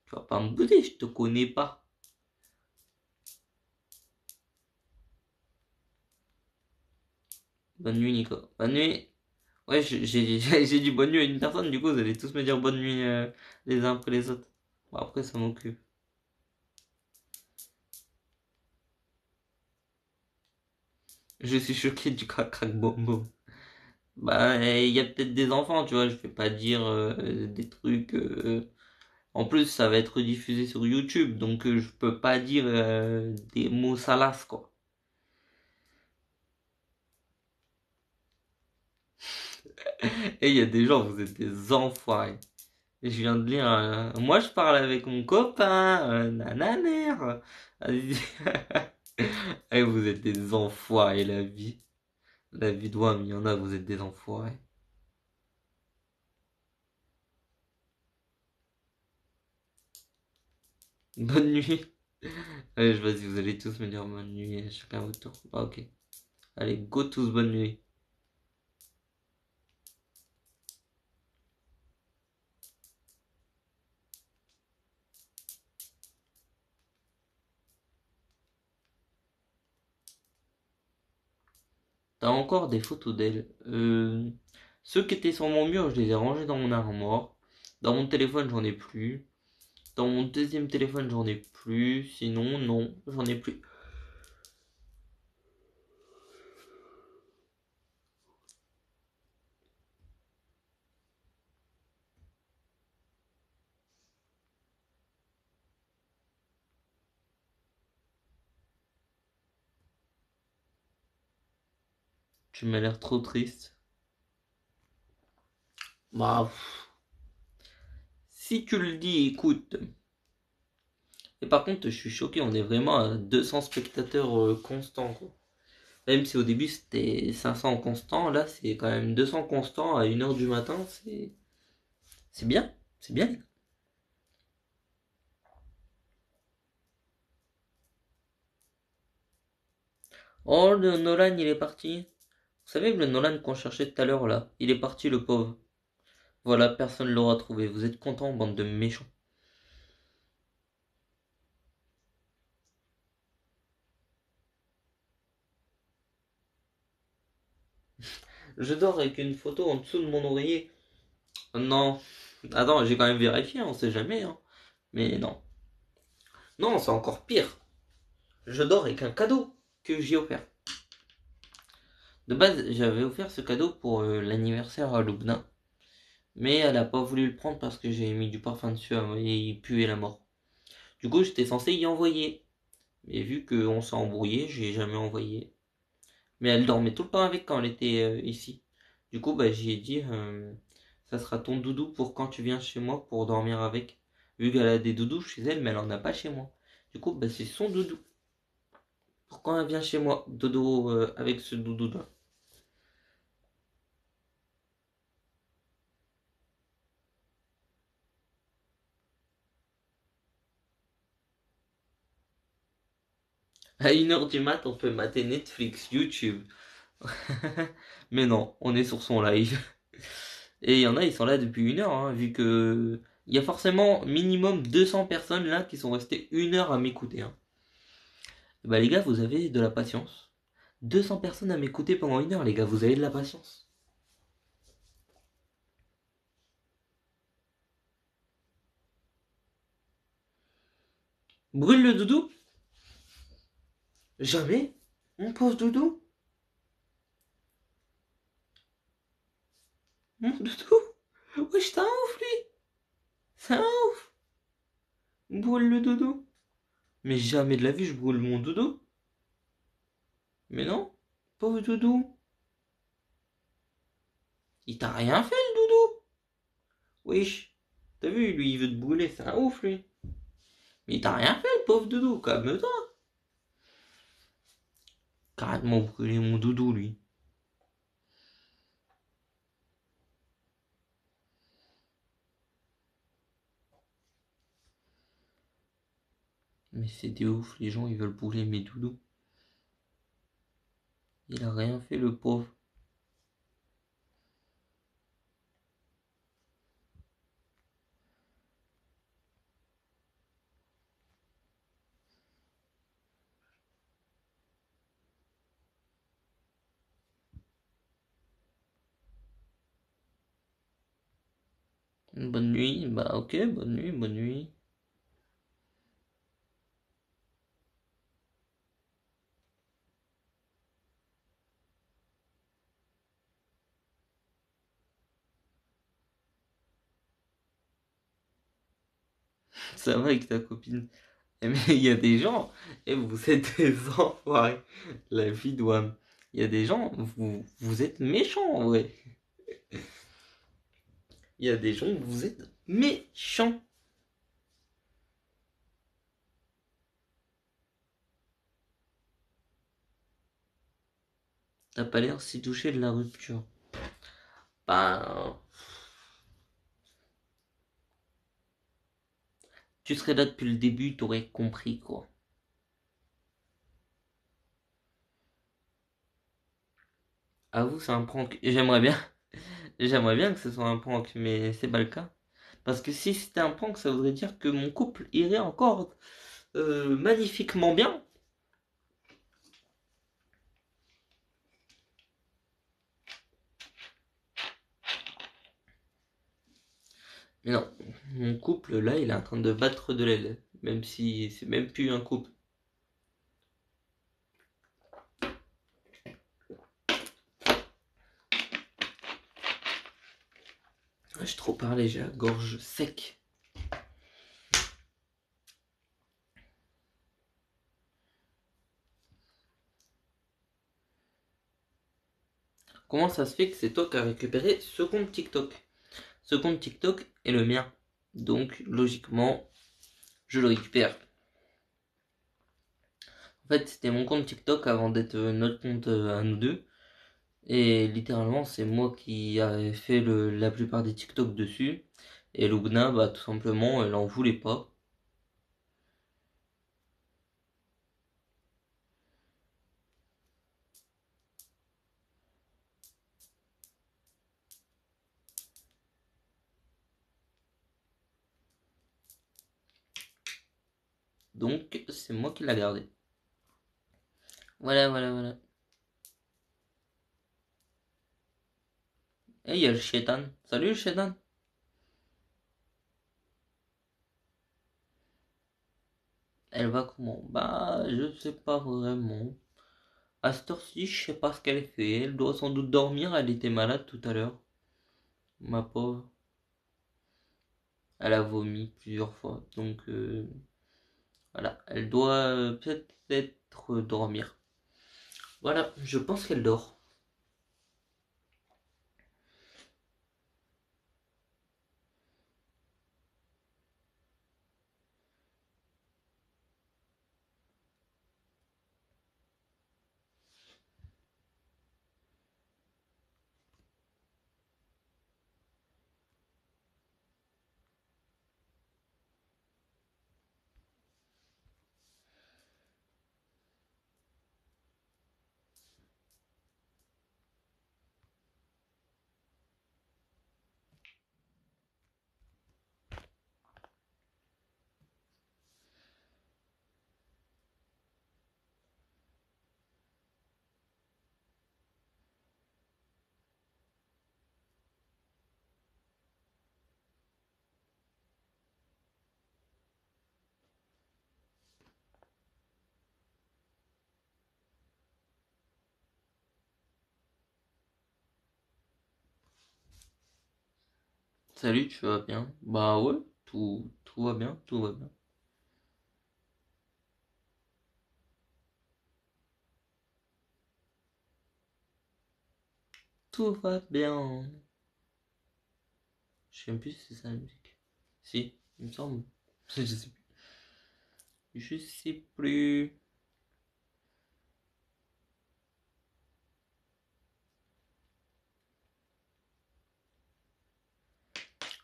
Tu vas pas me bouder, je te connais pas. Bonne nuit, Nico. Bonne nuit. Ouais, j'ai dit bonne nuit à une personne, du coup, vous allez tous me dire bonne nuit les uns après les autres. Bon, après, ça m'occupe. Je suis choqué du crac crac boum boum. Bah, il y a peut-être des enfants, tu vois, je vais pas dire des trucs. En plus, ça va être diffusé sur YouTube, donc je peux pas dire des mots salaces, quoi. Et il y a des gens, vous êtes des enfoirés. Je viens de lire moi je parle avec mon copain, nananer. Vas-y. Eh, vous êtes des enfoirés, la vie. La vie de WAM, il y en a, vous êtes des enfoirés. Bonne nuit. Allez, vas-y, vous allez tous me dire bonne nuit, chacun votre tour. Ah, ok. Allez, go tous, bonne nuit. T'as encore des photos d'elle. Ceux qui étaient sur mon mur, je les ai rangés dans mon armoire. Dans mon téléphone, j'en ai plus. Dans mon deuxième téléphone, j'en ai plus. Sinon, non, j'en ai plus. Tu m'as l'air trop triste. Bah, si tu le dis, écoute. Et par contre, je suis choqué, on est vraiment à 200 spectateurs constants, quoi. Même si au début c'était 500 constants, là c'est quand même 200 constants à 1h du matin, c'est bien, c'est bien. Oh, le Nolan il est parti. Vous savez, le Nolan qu'on cherchait tout à l'heure là, il est parti le pauvre. Voilà, personne l'aura trouvé. Vous êtes contents, bande de méchants. Je dors avec une photo en dessous de mon oreiller. Non. Attends, j'ai quand même vérifié, on sait jamais, hein. Mais non. Non, c'est encore pire. Je dors avec un cadeau que j'ai offert. De base, j'avais offert ce cadeau pour l'anniversaire à Lubna. Mais elle a pas voulu le prendre parce que j'ai mis du parfum dessus et il puait la mort. Du coup, j'étais censé y envoyer. Mais vu qu'on s'est embrouillé, j'ai jamais envoyé. Mais elle dormait tout le temps avec quand elle était ici. Du coup, bah, j'y ai dit, ça sera ton doudou pour quand tu viens chez moi pour dormir avec. Vu qu'elle a des doudous chez elle, mais elle en a pas chez moi. Du coup, bah, c'est son doudou. Pour quand elle vient chez moi, dodo avec ce doudou-là. À 1h du mat, on peut mater Netflix, YouTube. Mais non, on est sur son live. Et il y en a, ils sont là depuis 1 heure, hein, vu que il y a forcément minimum 200 personnes là qui sont restées 1 heure à m'écouter. Hein. Bah les gars, vous avez de la patience. 200 personnes à m'écouter pendant 1 heure, les gars, vous avez de la patience. Brûle le doudou? Jamais? Mon pauvre doudou? Mon doudou? Wesh, t'as un ouf lui? C'est un ouf! Brûle le doudou? Mais jamais de la vie je brûle mon doudou. Mais non, pauvre doudou. Il t'a rien fait le doudou? Wesh, t'as vu, lui il veut te brûler, c'est un ouf lui. Mais il t'a rien fait le pauvre doudou, calme-toi. Carrément brûlé mon doudou lui. Mais c'est des ouf, les gens ils veulent brûler mes doudous. Il a rien fait le pauvre. Bonne nuit, bah ok, bonne nuit, bonne nuit. Ça va avec ta copine. Eh, mais il y a des gens, et vous êtes des enfoirés. La vie d'Ouam. Il y a des gens, vous êtes méchants en vrai. Il y a des gens, vous êtes méchants. T'as pas l'air si touché de la rupture. Bah, tu serais là depuis le début, t'aurais compris quoi. Avoue, c'est un prank. J'aimerais bien que ce soit un prank, mais c'est pas le cas. Parce que si c'était un prank, ça voudrait dire que mon couple irait encore magnifiquement bien. Mais non, mon couple là, il est en train de battre de l'aile. Même si c'est même plus un couple. J'ai trop parlé, j'ai la gorge sec. Comment ça se fait que c'est toi qui as récupéré ce compte TikTok? Ce compte TikTok est le mien. Donc, logiquement, je le récupère. En fait, c'était mon compte TikTok avant d'être notre compte à nous deux. Et littéralement, c'est moi qui avais fait la plupart des TikTok dessus. Et Lugna, bah, tout simplement, elle en voulait pas. Donc, c'est moi qui l'a gardé. Voilà, voilà, voilà. Et il y a le Shaitan. Salut le Shaitan. Elle va comment? Bah, je sais pas vraiment. À cette heure-ci, je sais pas ce qu'elle fait. Elle doit sans doute dormir. Elle était malade tout à l'heure. Ma pauvre. Elle a vomi plusieurs fois. Donc voilà. Elle doit peut-être dormir. Voilà, je pense qu'elle dort. Salut, tu vas bien? Bah ouais, tout va bien, tout va bien. Tout va bien. Je sais même plus si c'est ça la musique. Si, il me semble. Je sais plus. Je sais plus.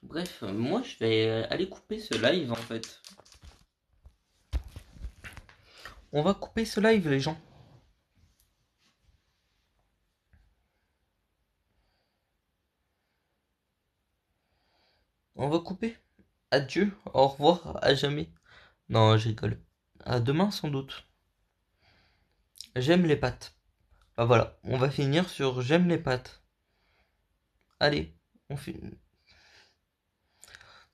Bref, moi je vais aller couper ce live en fait. On va couper ce live les gens. On va couper. Adieu, au revoir, à jamais. Non, je rigole. À demain sans doute. J'aime les pâtes. Bah voilà, on va finir sur j'aime les pâtes. Allez, on fait.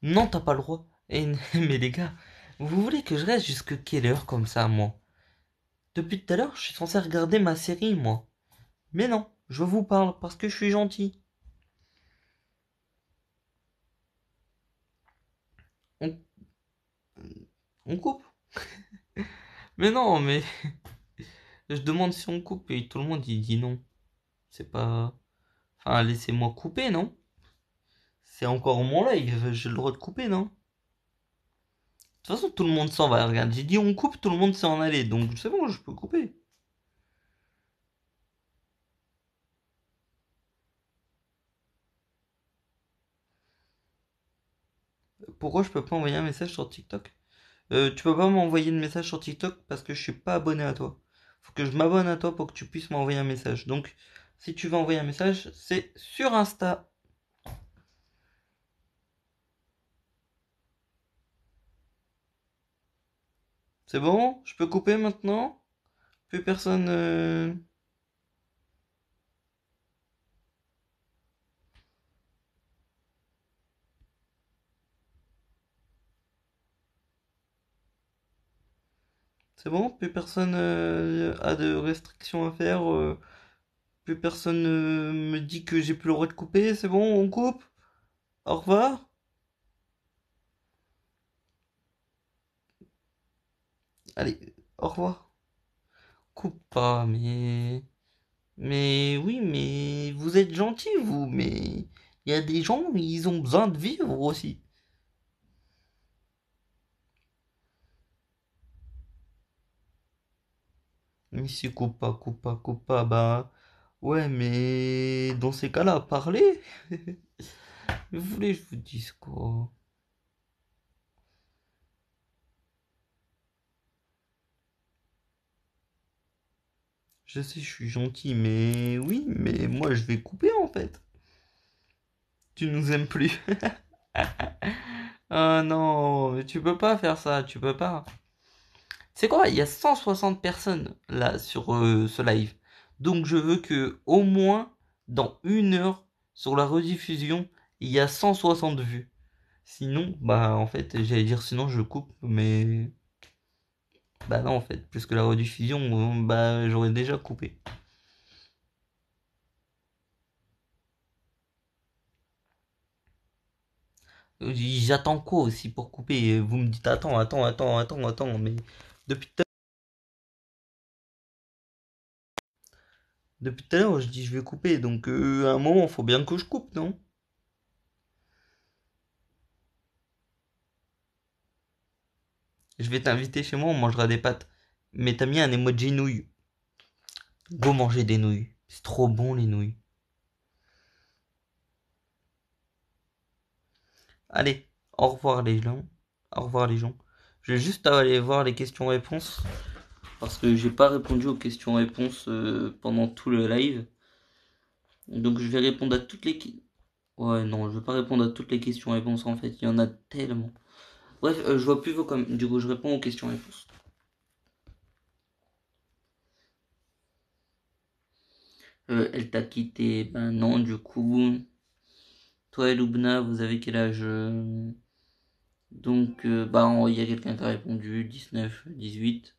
Non, t'as pas le droit. Mais les gars, vous voulez que je reste jusque quelle heure comme ça, moi? Depuis tout à l'heure, je suis censé regarder ma série, moi. Mais non, je vous parle parce que je suis gentil. On, on coupe? Mais non, mais je demande si on coupe et tout le monde il dit non. C'est pas. Enfin, laissez-moi couper, non? C'est encore mon live, j'ai le droit de couper, non? De toute façon, tout le monde s'en va. Regarde, j'ai dit on coupe, tout le monde s'est en allé. Donc c'est bon, je peux couper. Pourquoi je peux pas envoyer un message sur TikTok? Tu peux pas m'envoyer de message sur TikTok parce que je suis pas abonné à toi. Faut que je m'abonne à toi pour que tu puisses m'envoyer un message. Donc, si tu veux envoyer un message, c'est sur Insta. C'est bon? Je peux couper maintenant? Plus personne. C'est bon? Plus personne a de restrictions à faire. Plus personne me dit que j'ai plus le droit de couper. C'est bon? On coupe? Au revoir? Allez, au revoir. Coupe pas, mais. Mais oui, mais vous êtes gentil, vous, mais il y a des gens, ils ont besoin de vivre aussi. Mais si coupe pas, bah ouais, mais dans ces cas-là, parlez. Vous voulez, que je vous dise quoi? Je sais, je suis gentil, mais oui, mais moi je vais couper en fait. Tu nous aimes plus. Ah non, mais tu peux pas faire ça, tu peux pas. C'est quoi? Il y a 160 personnes là sur ce live. Donc je veux que au moins dans une heure sur la rediffusion, il y a 160 vues. Sinon, bah en fait, j'allais dire sinon je coupe, mais Bah non, en fait, plus que la rediffusion, bah j'aurais déjà coupé. J'attends quoi aussi pour couper? Vous me dites attends, mais depuis tout à depuis tout à l'heure, je dis je vais couper, donc à un moment, faut bien que je coupe, non? Je vais t'inviter chez moi, on mangera des pâtes. Mais t'as mis un emoji nouille. Go manger des nouilles. C'est trop bon les nouilles. Allez, au revoir les gens. Au revoir les gens. Je vais juste aller voir les questions-réponses. Parce que j'ai pas répondu aux questions-réponses pendant tout le live. Donc je vais répondre à toutes les... Ouais, non, je vais pas répondre à toutes les questions-réponses en fait. Il y en a tellement. Bref, je vois plus vos commentaires. Du coup, je réponds aux questions-réponses. Elle t'a quitté. Ben non, du coup. Toi et Lubna, vous avez quel âge Donc, bah, il y a quelqu'un qui a répondu 19, 18.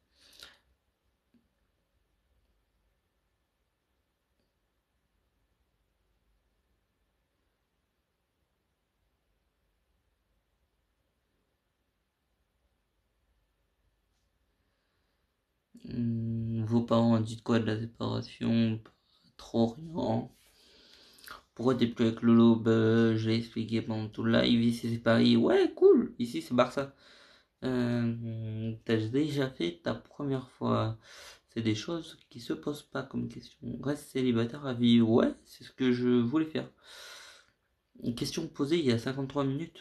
Vos parents ont dit quoi de la séparation? Pas trop rien. Pourquoi t'es plus avec Lolo? Bah, je l'ai expliqué pendant tout le live. Ici c'est Paris. Ouais, cool. Ici c'est Barça. T'as déjà fait ta première fois. C'est des choses qui se posent pas comme question. Reste célibataire à vie. Ouais, c'est ce que je voulais faire. Une question posée il y a 53 minutes.